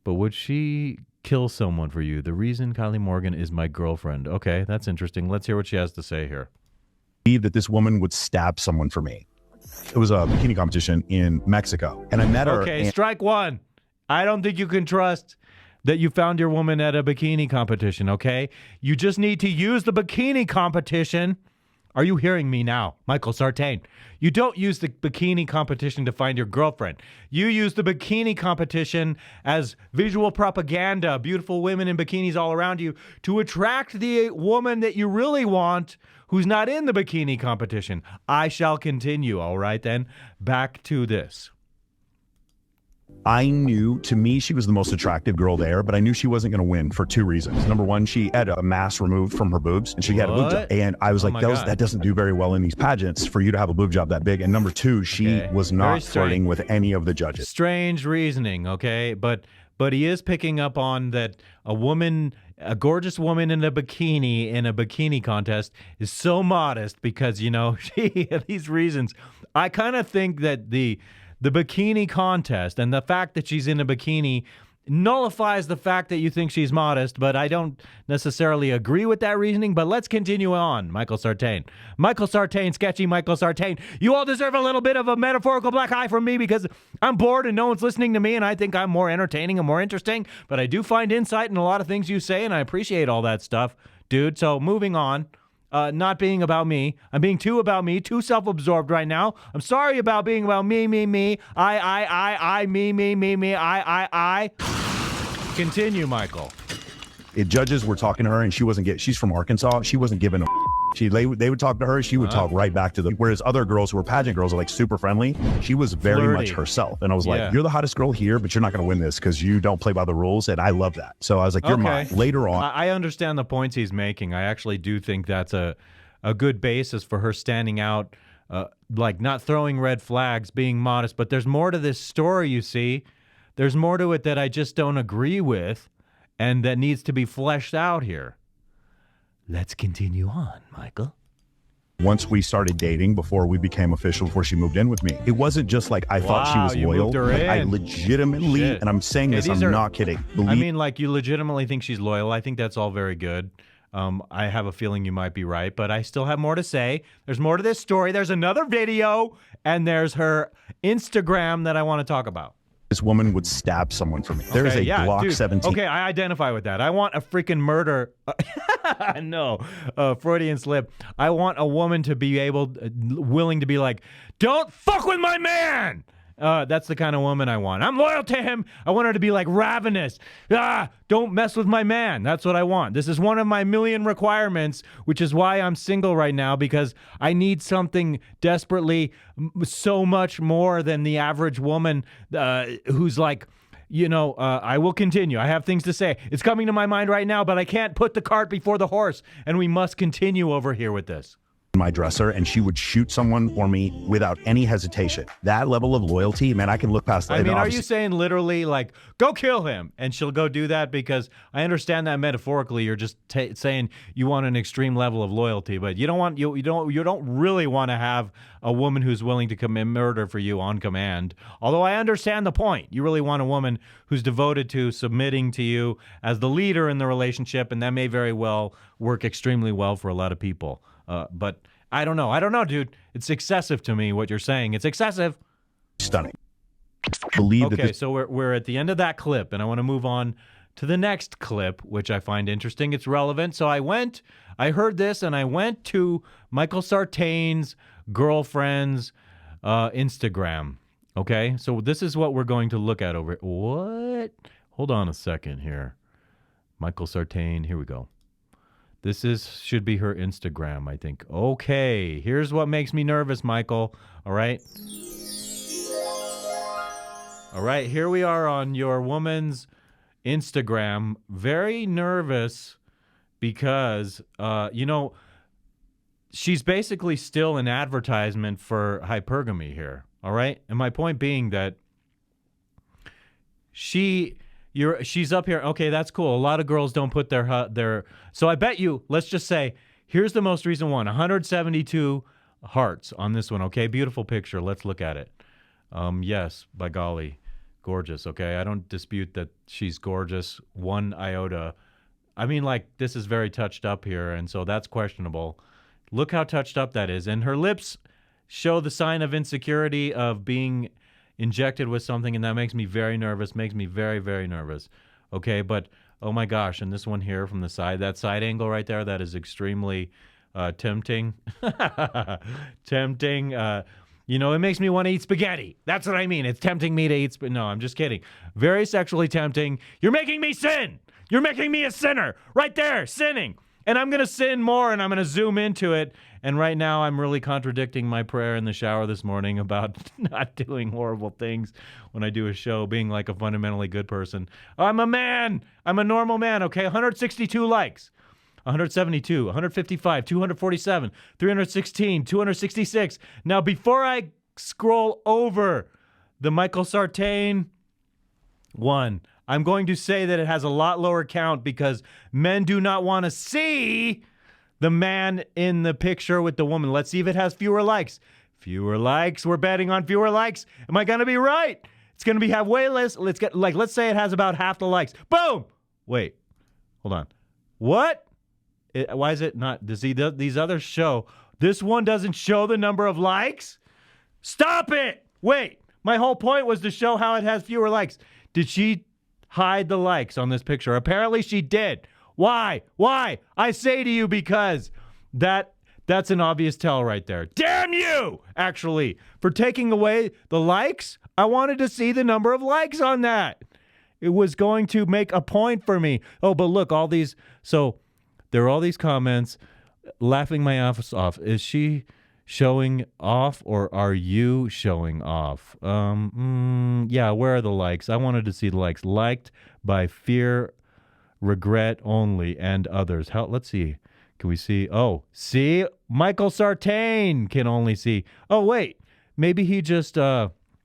would she kill someone for you? The reason Kylie Morgan is my girlfriend. Okay, that's interesting. Let's hear what she has to say here. That this woman would stab someone for me. It was a bikini competition in Mexico, and I met her. Okay, strike one. I don't think you can trust that you found your woman at a bikini competition, okay? You just need to use the bikini competition. Are you hearing me now, Michael Sartain? You don't use the bikini competition to find your girlfriend. You use the bikini competition as visual propaganda, beautiful women in bikinis all around you, to attract the woman that you really want who's not in the bikini competition. I shall continue, all right then? Back to this. I knew, to me, she was the most attractive girl there, but I knew she wasn't going to win for two reasons. Number one, she had a mass removed from her boobs, and she had a boob job. And I was like, that doesn't do very well in these pageants for you to have a boob job that big. And number two, she was not flirting with any of the judges. Strange reasoning, okay? But he is picking up on that a gorgeous woman in a bikini contest is so modest because, you know, these reasons. I kind of think that the bikini contest and the fact that she's in a bikini nullifies the fact that you think she's modest, but I don't necessarily agree with that reasoning. But let's continue on, Michael Sartain. Michael Sartain, sketchy Michael Sartain. You all deserve a little bit of a metaphorical black eye from me because I'm bored and no one's listening to me, and I think I'm more entertaining and more interesting, but I do find insight in a lot of things you say, and I appreciate all that stuff, dude. So moving on. Not being about me. I'm being too about me, too self-absorbed right now. I'm sorry about being about me, I, me, I. Continue, Michael. Judges were talking to her, and she's from Arkansas. She wasn't giving a they would talk to her, she would talk right back to them. Whereas other girls who were pageant girls are like super friendly. She was very much herself. And I was like, you're the hottest girl here, but you're not going to win this because you don't play by the rules. And I love that. So I was like, you're mine. Later on. I understand the points he's making. I actually do think that's a good basis for her standing out, like not throwing red flags, being modest. But there's more to this story, you see. There's more to it that I just don't agree with and that needs to be fleshed out here. Let's continue on, Michael. Once we started dating, before we became official, before she moved in with me, it wasn't just like I thought she was loyal. I legitimately, and I'm saying this, I'm not kidding. I mean, like, you legitimately think she's loyal. I think that's all very good. I have a feeling you might be right, but I still have more to say. There's more to this story. There's another video, and there's her Instagram that I want to talk about. This woman would stab someone for me. There is a Glock 17. Okay, I identify with that. I want a freaking murder. No, Freudian slip. I want a woman to be willing to be like, don't fuck with my man. That's the kind of woman I want. I'm loyal to him. I want her to be like ravenous. Don't mess with my man. That's what I want. This is one of my million requirements, which is why I'm single right now, because I need something desperately so much more than the average woman who's like, I will continue. I have things to say. It's coming to my mind right now, but I can't put the cart before the horse, and we must continue over here with this. My dresser, and she would shoot someone for me without any hesitation. That level of loyalty, man, I can look past that. I mean, are you saying literally like, go kill him, and she'll go do that? Because I understand that metaphorically, you're just saying you want an extreme level of loyalty, but you don't really want to have a woman who's willing to commit murder for you on command. Although I understand the point. You really want a woman who's devoted to submitting to you as the leader in the relationship, and that may very well work extremely well for a lot of people. But I don't know, dude. It's excessive to me what you're saying. It's excessive. Stunning. So we're at the end of that clip, and I want to move on to the next clip, which I find interesting. It's relevant. So I heard this, and I went to Michael Sartain's girlfriend's Instagram. Okay, so this is what we're going to look at over. What? Hold on a second here. Michael Sartain. Here we go. This should be her Instagram, I think. Okay, here's what makes me nervous, Michael. All right, here we are on your woman's Instagram. Very nervous because, she's basically still an advertisement for hypergamy here. All right, and my point being that she's up here. Okay, that's cool. A lot of girls don't put their. So I bet you. Let's just say here's the most recent one. 172 hearts on this one, okay? Beautiful picture. Let's look at it. Yes, by golly, gorgeous, okay? I don't dispute that she's gorgeous, one iota. I mean, like, this is very touched up here, and so that's questionable. Look how touched up that is. And her lips show the sign of insecurity of being injected with something, and that makes me very nervous, makes me very, very nervous. Okay, but oh my gosh, and this one here from the side, that side angle right there, that is extremely tempting. Tempting. You know, it makes me want to eat spaghetti. That's what I mean. It's tempting me to eat spaghetti. No, I'm just kidding. Very sexually tempting. You're making me sin. You're making me a sinner. Right there, sinning. And I'm going to sin more, and I'm going to zoom into it. And right now, I'm really contradicting my prayer in the shower this morning about not doing horrible things when I do a show, being like a fundamentally good person. I'm a man. I'm a normal man, okay? 162 likes. 172, 155, 247, 316, 266. Now, before I scroll over the Michael Sartain one, I'm going to say that it has a lot lower count because men do not want to see the man in the picture with the woman. Let's see if it has fewer likes. Fewer likes. We're betting on fewer likes. Am I going to be right? It's going to have way less. Let's say it has about half the likes. Boom. Wait. Hold on. What? Why is it not? Does these others show? This one doesn't show the number of likes? Stop it. Wait. My whole point was to show how it has fewer likes. Did she hide the likes on this picture? Apparently she did. Why? Why? I say to you because that's an obvious tell right there. Damn you, actually, for taking away the likes. I wanted to see the number of likes on that. It was going to make a point for me. Oh, but look, all these. So there are all these comments laughing my ass off. Is she showing off or are you showing off? Yeah, where are the likes? I wanted to see the likes. Liked by Fear, Regret Only, and others. Let's see. Can we see? Oh, see? Michael Sartain can only see. Oh, wait. Maybe he just,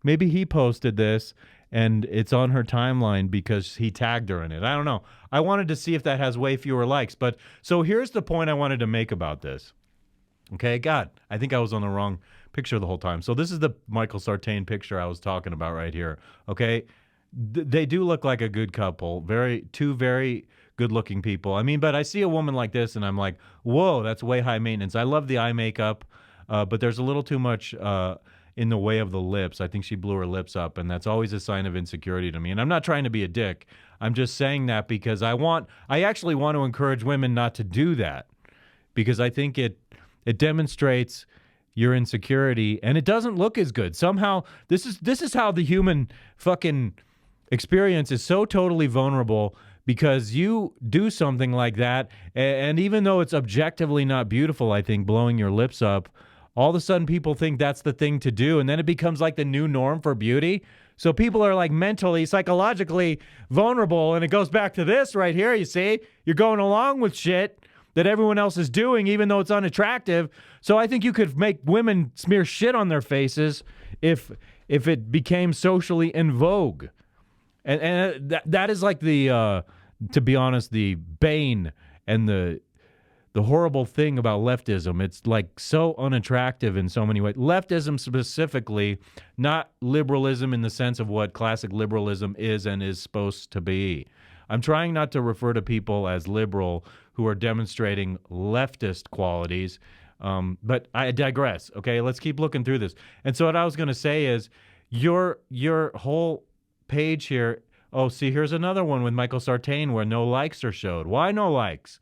maybe he posted this and it's on her timeline because he tagged her in it. I don't know. I wanted to see if that has way fewer likes. But so here's the point I wanted to make about this. Okay, God, I think I was on the wrong picture the whole time. So this is the Michael Sartain picture I was talking about right here. Okay, they do look like a good couple. Two very good-looking people. I mean, but I see a woman like this, and I'm like, whoa, that's way high maintenance. I love the eye makeup, but there's a little too much in the way of the lips. I think she blew her lips up, and that's always a sign of insecurity to me. And I'm not trying to be a dick. I'm just saying that because I actually want to encourage women not to do that because I think it demonstrates your insecurity, and it doesn't look as good. Somehow, this is how the human fucking experience is so totally vulnerable because you do something like that, and even though it's objectively not beautiful, I think, blowing your lips up, all of a sudden people think that's the thing to do, and then it becomes like the new norm for beauty. So people are like mentally, psychologically vulnerable, and it goes back to this right here, you see? You're going along with shit that everyone else is doing, even though it's unattractive. So I think you could make women smear shit on their faces if it became socially in vogue. And that is like the, to be honest, the bane and the horrible thing about leftism. It's like so unattractive in so many ways. Leftism specifically, not liberalism in the sense of what classic liberalism is and is supposed to be. I'm trying not to refer to people as liberal who are demonstrating leftist qualities, but I digress. Okay, let's keep looking through this. And so what I was going to say is your whole page here. Oh, see, here's another one with Michael Sartain where no likes are showed. Why no likes?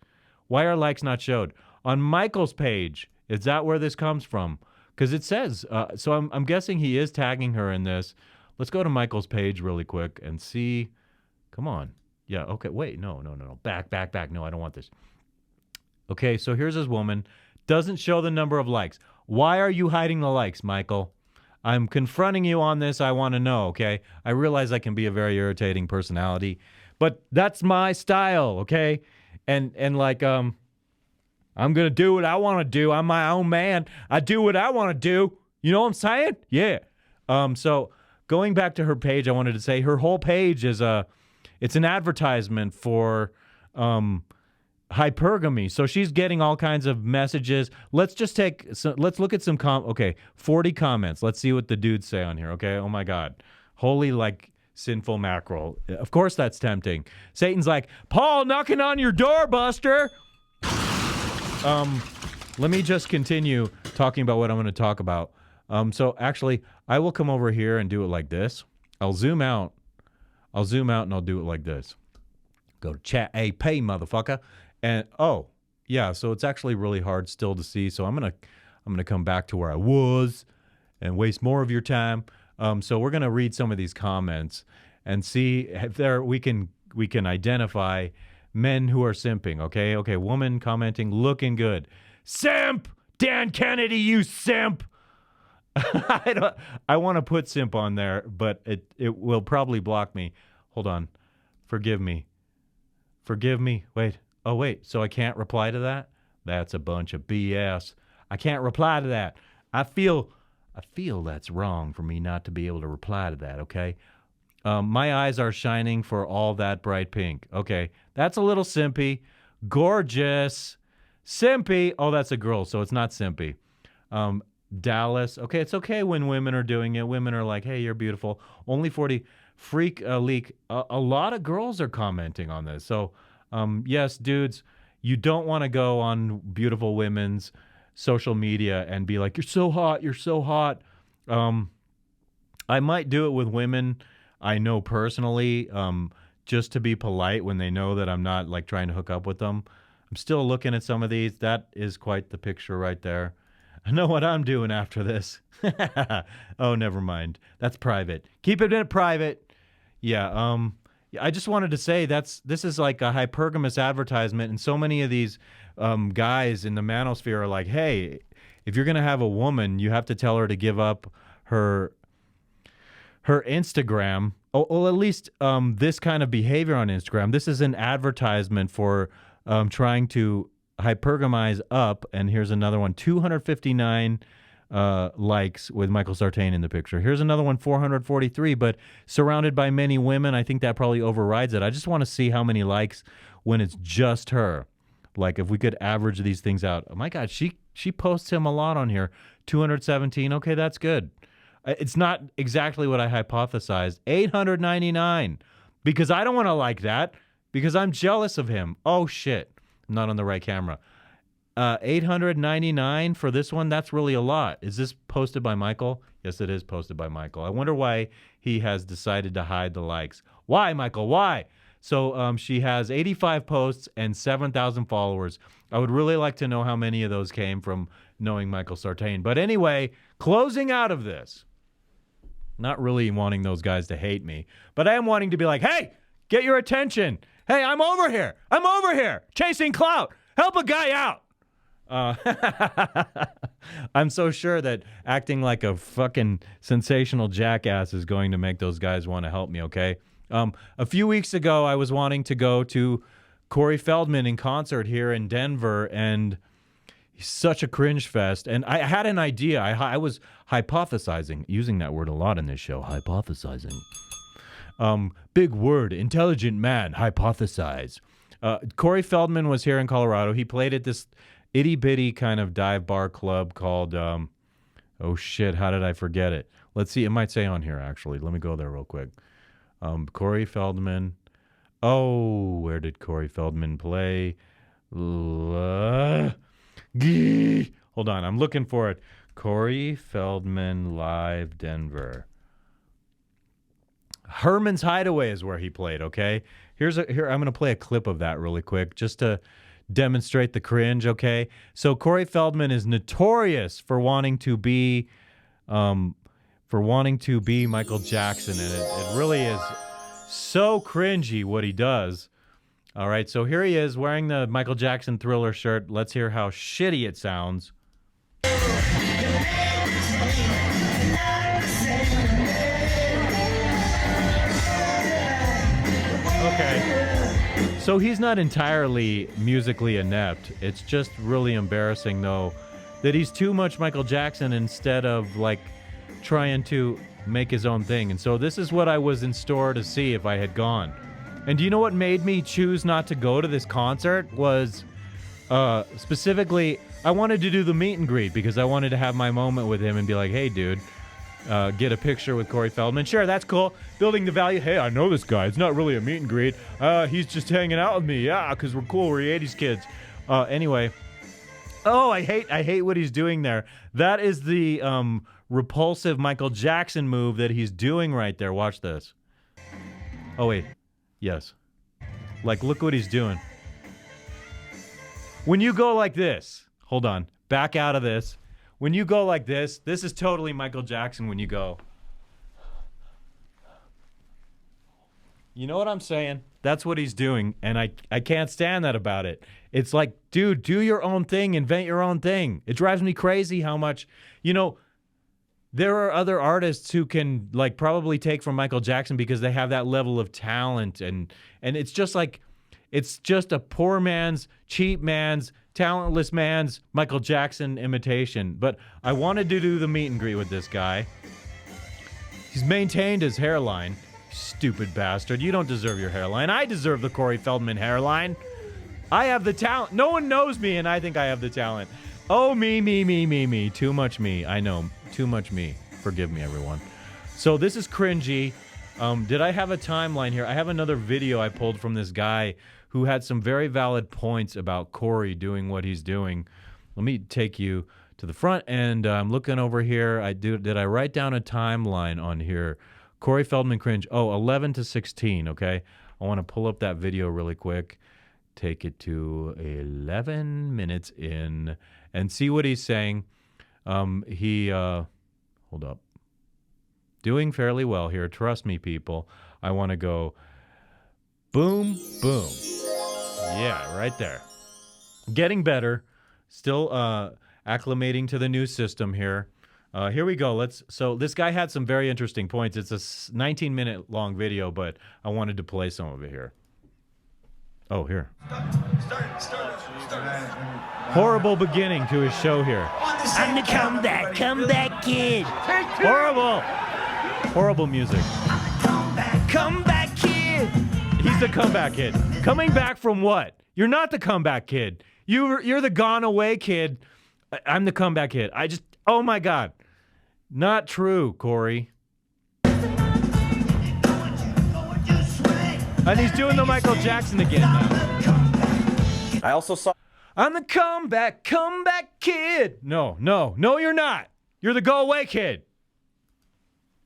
Why are likes not showed? On Michael's page, is that where this comes from? Because it says, so I'm guessing he is tagging her in this. Let's go to Michael's page really quick and see. Come on. Yeah, okay, wait, no. Back. No, I don't want this. Okay, so here's this woman. Doesn't show the number of likes. Why are you hiding the likes, Michael? I'm confronting you on this. I want to know, okay? I realize I can be a very irritating personality, but that's my style, okay? And like, I'm going to do what I want to do. I'm my own man. I do what I want to do. You know what I'm saying? Yeah. So going back to her page, I wanted to say her whole page is it's an advertisement for hypergamy. So she's getting all kinds of messages. Let's just let's look at some 40 comments. Let's see what the dudes say on here, okay? Oh my God. Holy, like, sinful mackerel. Of course that's tempting. Satan's like, Paul, knocking on your door, Buster. Let me just continue talking about what I'm going to talk about. So actually, I will come over here and do it like this. I'll zoom out and I'll do it like this. Go to chat AP, motherfucker. And oh, yeah, so it's actually really hard still to see. So I'm gonna come back to where I was and waste more of your time. So we're gonna read some of these comments and see if we can identify men who are simping. Okay, woman commenting, looking good. Simp, Dan Kennedy, you simp. I want to put simp on there, but it will probably block me. Hold on, forgive me. Wait. Oh, wait. So I can't reply to that? That's a bunch of BS. I can't reply to that. I feel that's wrong for me not to be able to reply to that, okay? My eyes are shining for all that bright pink. Okay, that's a little simpy. Gorgeous. Simpy. Oh, that's a girl, so it's not simpy. Dallas. Okay, it's okay when women are doing it. Women are like, hey, you're beautiful. Only 40. Freak leak. A lot of girls are commenting on this. So, yes, dudes, you don't want to go on beautiful women's social media and be like, you're so hot, you're so hot. I might do it with women I know personally, just to be polite when they know that I'm not like trying to hook up with them. I'm still looking at some of these. That is quite the picture right there. I know what I'm doing after this. Oh, never mind. That's private. Keep it private. Yeah, I just wanted to say this is like a hypergamous advertisement, and so many of these guys in the manosphere are like, hey, if you're going to have a woman, you have to tell her to give up her Instagram, or at least this kind of behavior on Instagram. This is an advertisement for trying to hypergamize up, and here's another one, 259 likes with Michael Sartain in the picture. Here's another one, 443, but surrounded by many women. I think that probably overrides it. I just want to see how many likes when it's just her. Like if we could average these things out. Oh my God, she posts him a lot on here. 217, okay, that's good. It's not exactly what I hypothesized. 899, because I don't want to like that, because I'm jealous of him. Oh shit, I'm not on the right camera. 899 for this one. That's really a lot. Is this posted by Michael? Yes, it is posted by Michael. I wonder why he has decided to hide the likes. Why, Michael? Why? So she has 85 posts and 7,000 followers. I would really like to know how many of those came from knowing Michael Sartain. But anyway, closing out of this, not really wanting those guys to hate me, but I am wanting to be like, hey, get your attention. Hey, I'm over here chasing clout. Help a guy out. I'm so sure that acting like a fucking sensational jackass is going to make those guys want to help me, okay? A few weeks ago, I was wanting to go to Corey Feldman in concert here in Denver, and he's such a cringe fest. And I had an idea. I was hypothesizing, using that word a lot in this show, hypothesizing. Big word, intelligent man, hypothesize. Corey Feldman was here in Colorado. He played at this itty-bitty kind of dive bar club called, oh shit, how did I forget it? Let's see, it might say on here, actually. Let me go there real quick. Corey Feldman. Oh, where did Corey Feldman play? Hold on, I'm looking for it. Corey Feldman Live Denver. Herman's Hideaway is where he played, okay? Here I'm going to play a clip of that really quick just to demonstrate the cringe, okay? So Corey Feldman is notorious for wanting to be Michael Jackson, and it really is so cringy what he does. All right, so here he is wearing the Michael Jackson Thriller shirt. Let's hear how shitty it sounds. Okay. So he's not entirely musically inept. It's just really embarrassing, though, that he's too much Michael Jackson instead of, like, trying to make his own thing. And so this is what I was in store to see if I had gone. And do you know what made me choose not to go to this concert? Was specifically, I wanted to do the meet and greet because I wanted to have my moment with him and be like, hey, dude, get a picture with Corey Feldman. Sure, that's cool. Building the value. Hey, I know this guy. It's not really a meet and greet. He's just hanging out with me. Yeah, because we're cool. We're 80s kids. Anyway. Oh, I hate what he's doing there. That is the repulsive Michael Jackson move that he's doing right there. Watch this. Oh, wait. Yes. Like, look what he's doing. When you go like this, hold on, back out of this. When you go like this is totally Michael Jackson when you go. You know what I'm saying? That's what he's doing, and I can't stand that about it. It's like, dude, do your own thing, invent your own thing. It drives me crazy how much, there are other artists who can like probably take from Michael Jackson because they have that level of talent, and it's just like, it's just a poor man's, cheap man's, talentless man's Michael Jackson imitation. But I wanted to do the meet and greet with this guy. He's maintained his hairline. Stupid bastard. You don't deserve your hairline. I deserve the Corey Feldman hairline. I have the talent. No one knows me, and I think I have the talent. Oh, me. Too much me. I know. Too much me. Forgive me, everyone. So this is cringy. Did I have a timeline here? I have another video I pulled from this guy who had some very valid points about Corey doing what he's doing. Let me take you to the front, and I'm looking over here. Did I write down a timeline on here? Corey Feldman cringe. Oh, 11 to 16, okay? I want to pull up that video really quick. Take it to 11 minutes in and see what he's saying. Hold up. Doing fairly well here. Trust me, people. I want to go boom, boom. Yeah, right there. Getting better. Still acclimating to the new system here. Here we go. So this guy had some very interesting points. It's a 19-minute long video, but I wanted to play some of it here. Oh, here. Horrible beginning to his show here. I'm the comeback kid. Horrible music. Comeback kid. He's the comeback kid. Coming back from what? You're not the comeback kid. You're the gone away kid. I'm the comeback kid. Oh my God. Not true, Corey. And he's doing the Michael Jackson again now. I also saw... I'm the comeback kid. No, you're not. You're the go away kid.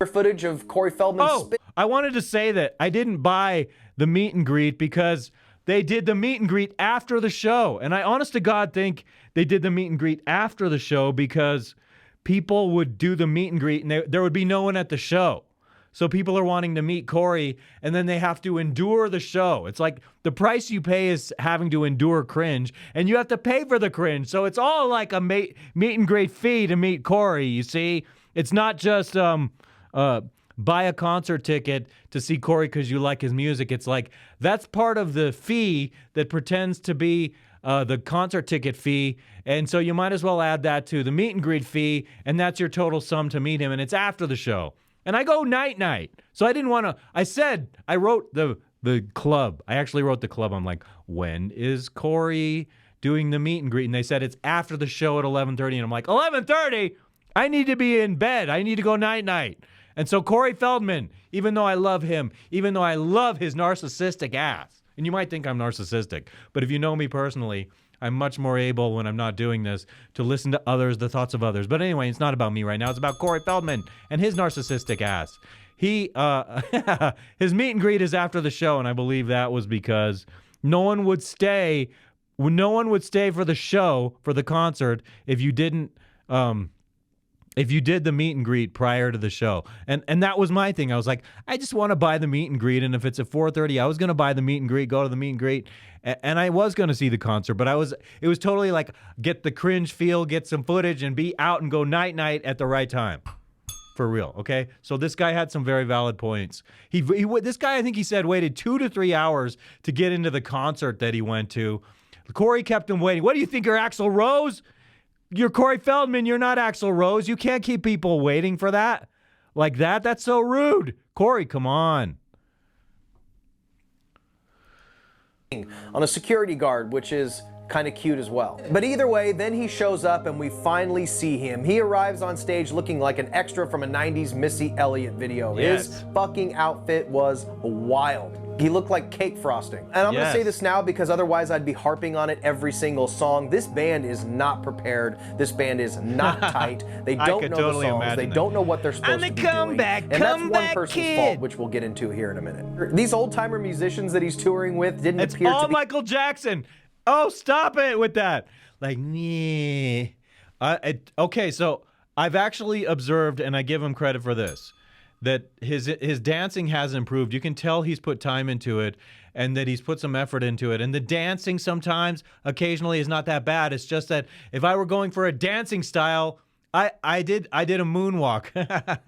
footage of Corey Feldman. I wanted to say that I didn't buy the meet and greet because they did the meet and greet after the show. And I honest to God think they did the meet and greet after the show because people would do the meet and greet and there would be no one at the show. So people are wanting to meet Corey and then they have to endure the show. It's like the price you pay is having to endure cringe and you have to pay for the cringe. So it's all like a meet and greet fee to meet Corey, you see? It's not just buy a concert ticket to see Corey because you like his music. It's like that's part of the fee that pretends to be the concert ticket fee. And so you might as well add that to the meet and greet fee and that's your total sum to meet him. And it's after the show. And I go night. So I didn't want to, I wrote the club. I actually wrote the club. I'm like, when is Corey doing the meet and greet? And they said it's after the show at 11:30. And I'm like, 11:30? I need to be in bed. I need to go night. And so Corey Feldman, even though I love him, even though I love his narcissistic ass, and you might think I'm narcissistic, but if you know me personally, I'm much more able when I'm not doing this to listen to others, the thoughts of others. But anyway, it's not about me right now. It's about Corey Feldman and his narcissistic ass. He, his meet and greet is after the show, and I believe that was because no one would stay for the show, for the concert, if you didn't, if you did the meet and greet prior to the show. And that was my thing. I was like, I just want to buy the meet and greet. And if it's at 4:30, I was going to buy the meet and greet, go to the meet and greet. And I was going to see the concert, but it was totally like get the cringe feel, get some footage and be out and go night at the right time. For real. Okay. So this guy had some very valid points. This guy, I think he said waited 2 to 3 hours to get into the concert that he went to. Corey kept him waiting. What do you think, you're Axl Rose? You're Corey Feldman, you're not Axl Rose. You can't keep people waiting for that. Like that? That's so rude. Corey, come on. on a security guard, which is kind of cute as well. But either way, then he shows up and we finally see him. He arrives on stage looking like an extra from a 90s Missy Elliott video. Yes. His fucking outfit was wild. He looked like cake frosting. And I'm gonna say this now because otherwise I'd be harping on it every single song. This band is not prepared. This band is not tight. They don't know the songs. They don't know what they're supposed to be doing. And that's one person's fault, which we'll get into here in a minute. These old-timer musicians that he's touring with didn't appear to be— It's all Michael Jackson. Oh, stop it with that. Like, nee. Okay, so I've actually observed, and I give him credit for this, that his dancing has improved. You can tell he's put time into it and that he's put some effort into it. And the dancing sometimes, occasionally, is not that bad. It's just that if I were going for a dancing style, I did a moonwalk.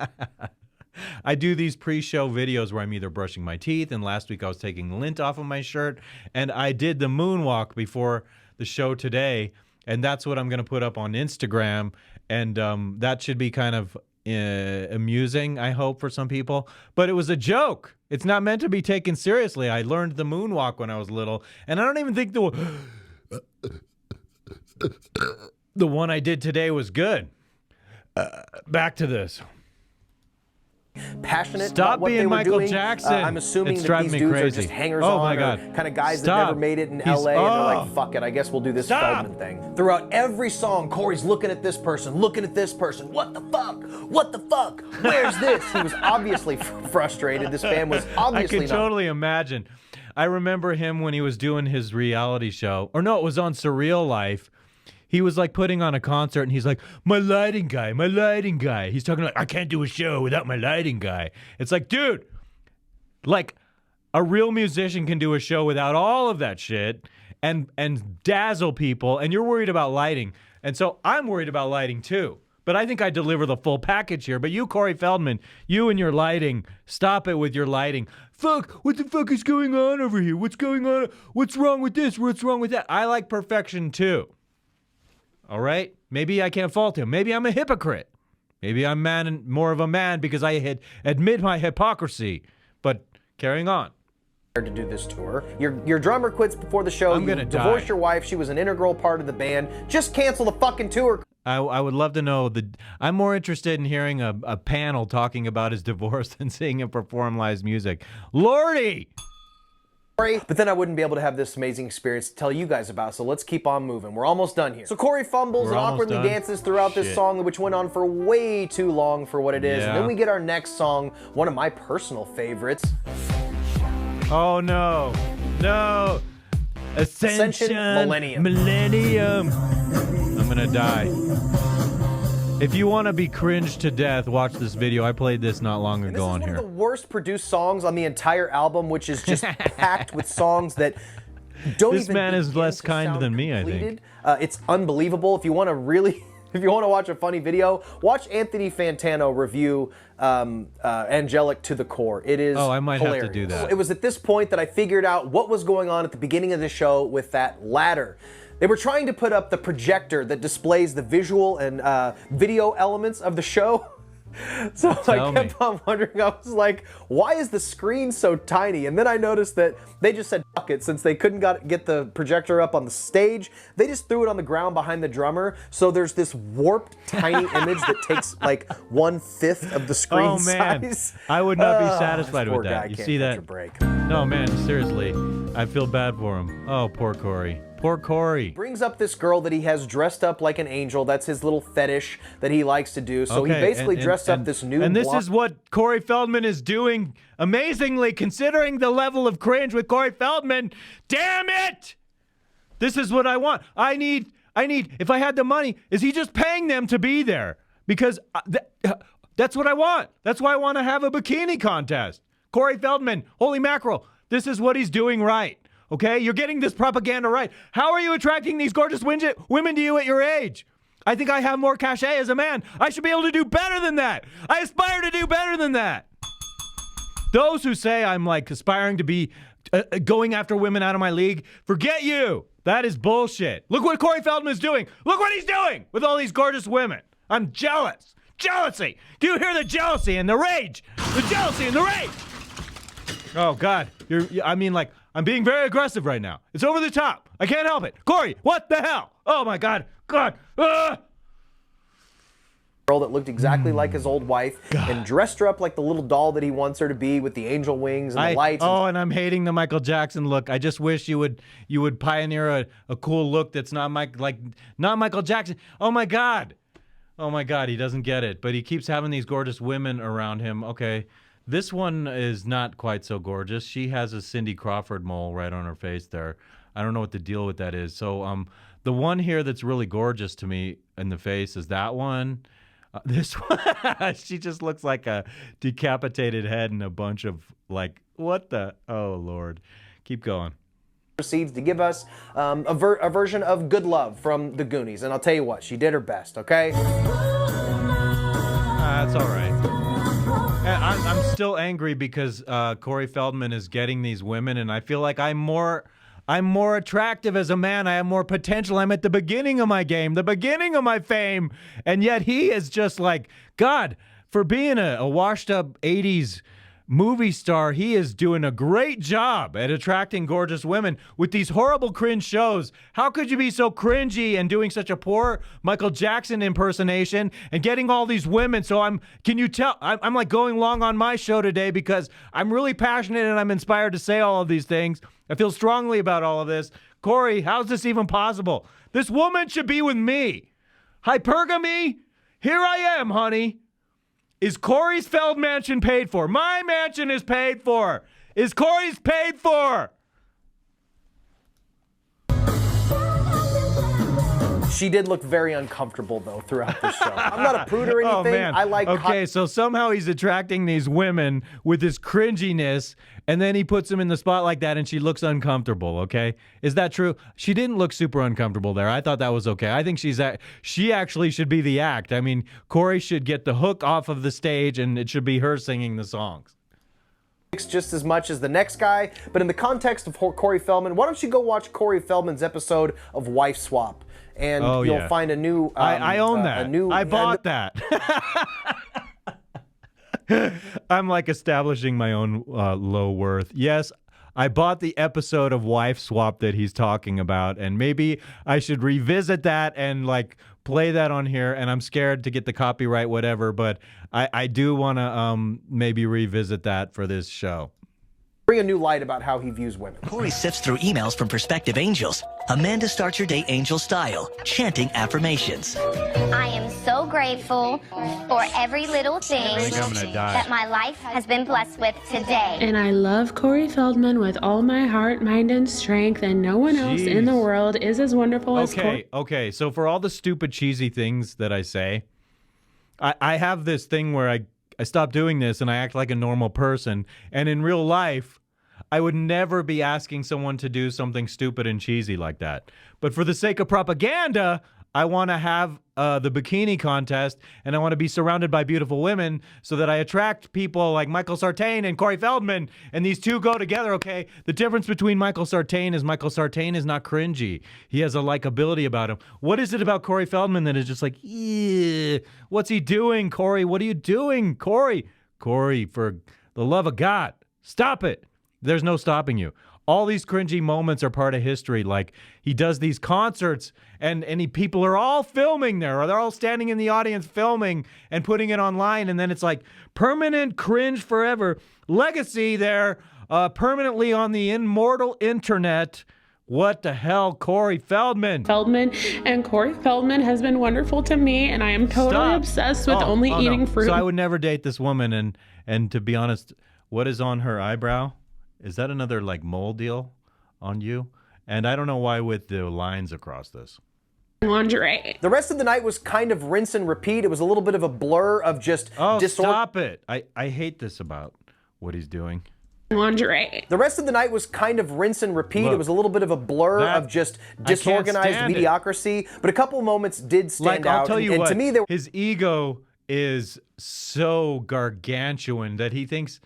I do these pre-show videos where I'm either brushing my teeth, and last week I was taking lint off of my shirt, and I did the moonwalk before the show today, and that's what I'm going to put up on Instagram, and that should be kind of amusing, I hope, for some people. But it was a joke. It's not meant to be taken seriously. I learned the moonwalk when I was little, and I don't even think the one I did today was good. Back to this. Passionate Stop about what being they were Michael doing. Jackson. I'm assuming It's that driving these me dudes are crazy. just hangers Oh on, my God. or kind of guys Stop. that never made it in LA, and they're like, fuck it, I guess we'll do this Feldman thing. Throughout every song, Corey's looking at this person, looking at this person. What the fuck? What the fuck? Where's this? He was obviously frustrated. This band was obviously I can totally imagine. I remember him when he was doing his reality show. Or no, it was on Surreal Life. He was like putting on a concert and he's like, my lighting guy. He's talking like, I can't do a show without my lighting guy. It's like, dude, like a real musician can do a show without all of that shit and dazzle people, and you're worried about lighting. And so I'm worried about lighting too. But I think I deliver the full package here. But you, Corey Feldman, you and your lighting, stop it with your lighting. Fuck, what the fuck is going on over here? What's going on? What's wrong with this? What's wrong with that? I like perfection too. All right? Maybe I can't fault him. Maybe I'm a hypocrite. Maybe I'm more of a man because I admit my hypocrisy. But carrying on. To do this tour. Your drummer quits before the show. I'm gonna divorce die. your wife. She was an integral part of the band. Just cancel the fucking tour. I would love to know I'm more interested in hearing a panel talking about his divorce than seeing him perform live music. Lordy! But then I wouldn't be able to have this amazing experience to tell you guys about, so let's keep on moving. We're almost done here. So Corey fumbles and awkwardly dances throughout this song, which went on for way too long for what it is. And then we get our next song, one of my personal favorites. Oh no. No. Ascension Millennium. I'm gonna die. If you want to be cringed to death, watch this video. I played this not long ago on here. This is one of the worst produced songs on the entire album, which is just packed with songs that don't even. This man is less kind than me, I think. It's unbelievable. If you want to watch a funny video, watch Anthony Fantano review Angelic to the Core. It is I might hilarious. have to do that. It was at this point that I figured out what was going on at the beginning of the show with that ladder. They were trying to put up the projector that displays the visual and video elements of the show. So I kept on wondering, I was like, why is the screen so tiny? And then I noticed that they just said, fuck it, since they couldn't get the projector up on the stage, they just threw it on the ground behind the drummer. So there's this warped, tiny image that takes like 1/5 of the screen size. I would not be satisfied with that. You see that? Break. No, man, seriously. I feel bad for him. Oh, poor Corey. Poor Corey. Brings up this girl that he has dressed up like an angel. That's his little fetish that he likes to do. So he basically dressed up this new. And this is what Corey Feldman is doing amazingly, considering the level of cringe with Corey Feldman. Damn it! This is what I want. I need. If I had the money, is he just paying them to be there? Because that's what I want. That's why I want to have a bikini contest. Corey Feldman, holy mackerel! This is what he's doing right. Okay, you're getting this propaganda right. How are you attracting these gorgeous women to you at your age? I think I have more cachet as a man. I should be able to do better than that. I aspire to do better than that. Those who say I'm like aspiring to be going after women out of my league, forget you. That is bullshit. Look what Corey Feldman is doing. Look what he's doing with all these gorgeous women. I'm jealous. Jealousy. Do you hear the jealousy and the rage? The jealousy and the rage. Oh God, I'm I'm being very aggressive right now. It's over the top. I can't help it. Corey, what the hell? Oh my God. God. Girl that looked exactly like his old wife and dressed her up like the little doll that he wants her to be with the angel wings and the lights. And I'm hating the Michael Jackson look. I just wish you would pioneer a cool look that's not Michael Jackson. Oh my God. Oh my God, he doesn't get it, but he keeps having these gorgeous women around him. Okay, this one is not quite so gorgeous. She has a Cindy Crawford mole right on her face there. I don't know what the deal with that is. So the one here that's really gorgeous to me in the face is that one. This one, she just looks like a decapitated head and a bunch of what the? Oh Lord, keep going. Proceeds to give us a version of Good Love from the Goonies, and I'll tell you what, she did her best. Okay. That's all right. And I'm still angry because Corey Feldman is getting these women, and I feel like I'm more attractive as a man. I have more potential. I'm at the beginning of my game, the beginning of my fame. And yet he is just like, God, for being a washed up 80s movie star, he is doing a great job at attracting gorgeous women with these horrible cringe shows. How could you be so cringy and doing such a poor Michael Jackson impersonation and getting all these women? So can you tell, I'm like going long on my show today because I'm really passionate and I'm inspired to say all of these things. I feel strongly about all of this. Corey, how's this even possible? This woman should be with me. Hypergamy? Here I am, honey. Is Corey's Feld mansion paid for? My mansion is paid for. Is Corey's paid for? She did look very uncomfortable, though, throughout the show. I'm not a prude or anything. Oh, man. I like... Okay, so somehow he's attracting these women with his cringiness, and then he puts them in the spot like that, and she looks uncomfortable, okay? Is that true? She didn't look super uncomfortable there. I thought that was okay. I think she actually should be the act. I mean, Corey should get the hook off of the stage, and it should be her singing the songs. Just as much as the next guy, but in the context of Corey Feldman, why don't you go watch Corey Feldman's episode of Wife Swap, and you'll find a new... I own that. I bought that. I'm like establishing my own low worth. Yes, I bought the episode of Wife Swap that he's talking about, and maybe I should revisit that and play that on here, and I'm scared to get the copyright, whatever, but I do want to maybe revisit that for this show. Bring a new light about how he views women. Corey sifts through emails from prospective angels. Amanda starts her day angel style, chanting affirmations. I am so grateful for every little thing that my life has been blessed with today. And I love Corey Feldman with all my heart, mind, and strength, and no one else in the world is as wonderful as Corey. Okay, so for all the stupid, cheesy things that I say, I have this thing where I stop doing this and I act like a normal person, and in real life, I would never be asking someone to do something stupid and cheesy like that. But for the sake of propaganda, I want to have the bikini contest, and I want to be surrounded by beautiful women so that I attract people like Michael Sartain and Corey Feldman, and these two go together, okay? The difference between Michael Sartain is not cringy. He has a likability about him. What is it about Corey Feldman that is just like, what's he doing, Corey? What are you doing, Corey? Corey, for the love of God, stop it. There's no stopping you. All these cringy moments are part of history. Like, he does these concerts, and people are all filming there, or they're all standing in the audience filming and putting it online, and then it's like permanent cringe forever. Legacy there, permanently on the immortal internet. What the hell, Corey Feldman? And Corey Feldman has been wonderful to me, and I am totally obsessed with only eating fruit. So I would never date this woman, and to be honest, what is on her eyebrow? Is that another mole deal on you? And I don't know why with the lines across this. Lingerie. The rest of the night was kind of rinse and repeat. It was a little bit of a blur of just stop it. I hate this about what he's doing. Lingerie. The rest of the night was kind of rinse and repeat. Look, it was a little bit of a blur of just disorganized mediocrity. But a couple moments did stand out. I'll tell you what, to me, his ego is so gargantuan that he thinks...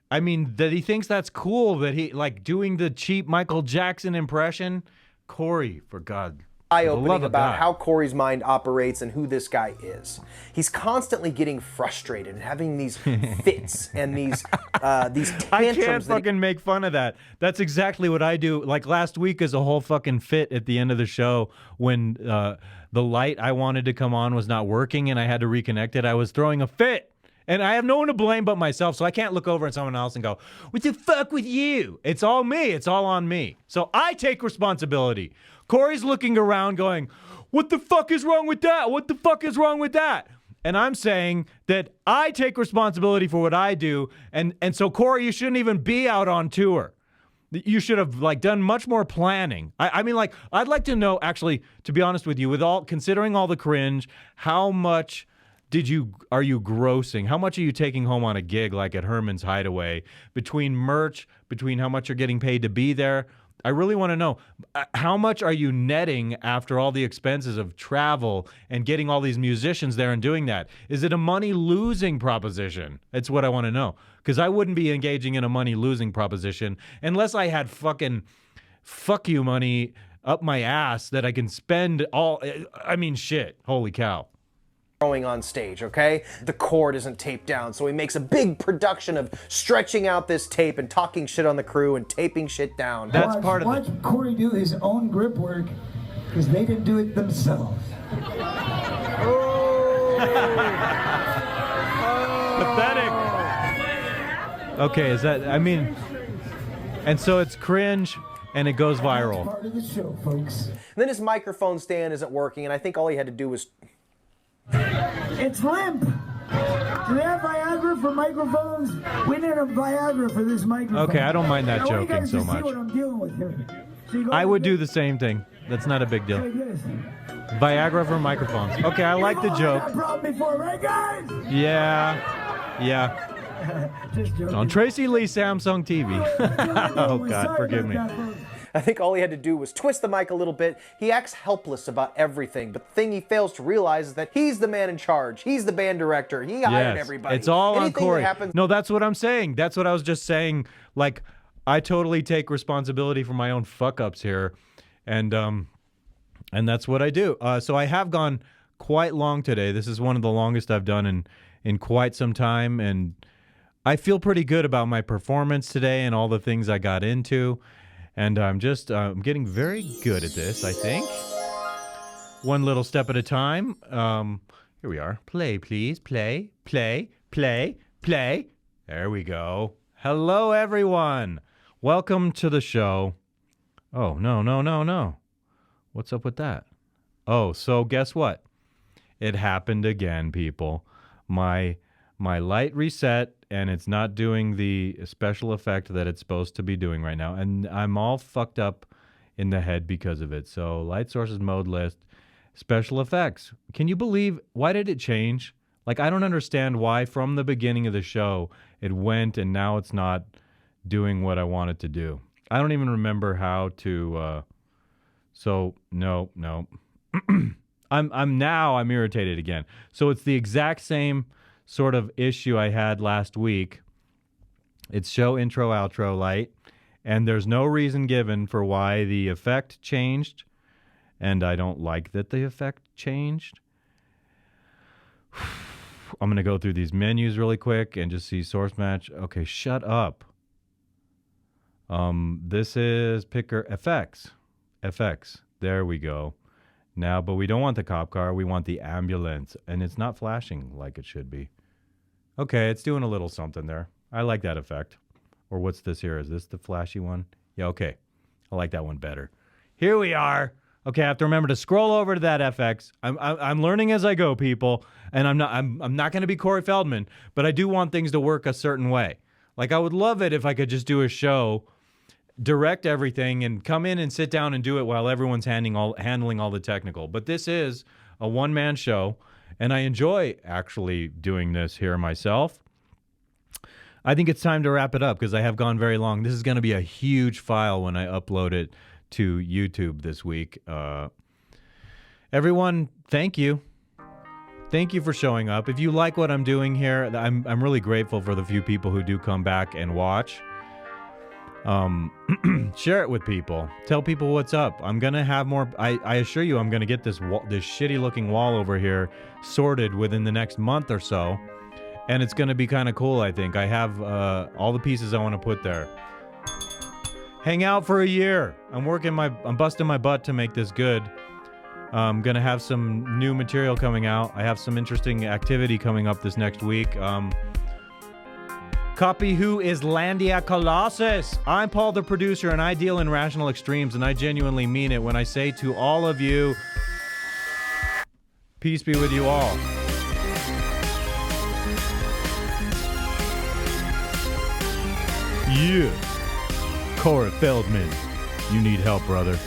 that's cool, that he doing the cheap Michael Jackson impression. Corey, for God, eye-opening about how Corey's mind operates and who this guy is. He's constantly getting frustrated and having these fits and these tantrums. I can't fucking make fun of that. That's exactly what I do. Like last week is a whole fucking fit at the end of the show when the light I wanted to come on was not working and I had to reconnect it. I was throwing a fit. And I have no one to blame but myself, so I can't look over at someone else and go, what the fuck with you? It's all me. It's all on me. So I take responsibility. Corey's looking around going, what the fuck is wrong with that? What the fuck is wrong with that? And I'm saying that I take responsibility for what I do. And so, Corey, you shouldn't even be out on tour. You should have done much more planning. I mean, I'd like to know, actually, to be honest with you, considering all the cringe, how much are you grossing? How much are you taking home on a gig like at Herman's Hideaway? Between merch, between how much you're getting paid to be there, I really want to know, how much are you netting after all the expenses of travel and getting all these musicians there and doing that? Is it a money-losing proposition? It's what I want to know. Because I wouldn't be engaging in a money-losing proposition unless I had fucking fuck you money up my ass that I can spend all... I mean, shit. Holy cow. Going on stage, okay? The cord isn't taped down, so he makes a big production of stretching out this tape and talking shit on the crew and taping shit down. That's part of it. Watch Corey do his own grip work, because they didn't do it themselves. Pathetic. Okay, is that, I mean, and so it's cringe and it goes viral. That's part of the show, folks. And then his microphone stand isn't working, and I think all he had to do was... It's limp. Do they have Viagra for microphones? We need a Viagra for this microphone. Okay, I don't mind that now, joking so much. See what I'm dealing with here. So I would do the same thing. That's not a big deal. Viagra for microphones. Okay, I like the joke. Had that problem before, right, guys? Yeah. Just joking. On Tracy Lee Samsung TV. Oh, God, forgive me. I think all he had to do was twist the mic a little bit. He acts helpless about everything, but the thing he fails to realize is that he's the man in charge. He's the band director. He hired everybody. It's all Anything on Corey. That happens- No, that's what I'm saying. That's what I was just saying. Like, I totally take responsibility for my own fuck-ups here, and that's what I do. So I have gone quite long today. This is one of the longest I've done in quite some time, and I feel pretty good about my performance today and all the things I got into. And I'm getting very good at this, I think. One little step at a time. Here we are. Play, please. Play, play, play, play. There we go. Hello, everyone. Welcome to the show. Oh, no. What's up with that? Oh, so guess what? It happened again, people. My light reset, and it's not doing the special effect that it's supposed to be doing right now. And I'm all fucked up in the head because of it. So light sources, mode list, special effects. Can you believe, why did it change? Like, I don't understand why from the beginning of the show it went and now it's not doing what I want it to do. I don't even remember how to, so no. I'm irritated again. So it's the exact same sort of issue I had last week. It's show intro, outro light, and there's no reason given for why the effect changed, and I don't like that the effect changed. I'm going to go through these menus really quick and just see source match. Okay, shut up. This is picker FX. There we go. Now, but we don't want the cop car. We want the ambulance, and it's not flashing like it should be. Okay, it's doing a little something there. I like that effect. Or what's this here? Is this the flashy one? Yeah, okay. I like that one better. Here we are. Okay, I have to remember to scroll over to that FX. I'm learning as I go, people, and I'm not going to be Corey Feldman, but I do want things to work a certain way. Like, I would love it if I could just do a show, direct everything, and come in and sit down and do it while everyone's handling all the technical. But this is a one-man show, and I enjoy actually doing this here myself. I think it's time to wrap it up because I have gone very long. This is going to be a huge file when I upload it to YouTube this week. Everyone, thank you. Thank you for showing up. If you like what I'm doing here, I'm really grateful for the few people who do come back and watch. Share it with people. Tell people what's up. I'm gonna have more. I assure you, I'm gonna get this shitty looking wall over here sorted within the next month or so, and it's gonna be kind of cool. I think I have all the pieces I want to put there. Hang out for a year. I'm busting my butt to make this good. I'm gonna have some new material coming out. I have some interesting activity coming up this next week. Copy Who is Landia Colossus. I'm Paul the producer, and I deal in rational extremes, and I genuinely mean it when I say to all of you, peace be with you all. Yeah. Corey Feldman, you need help, brother.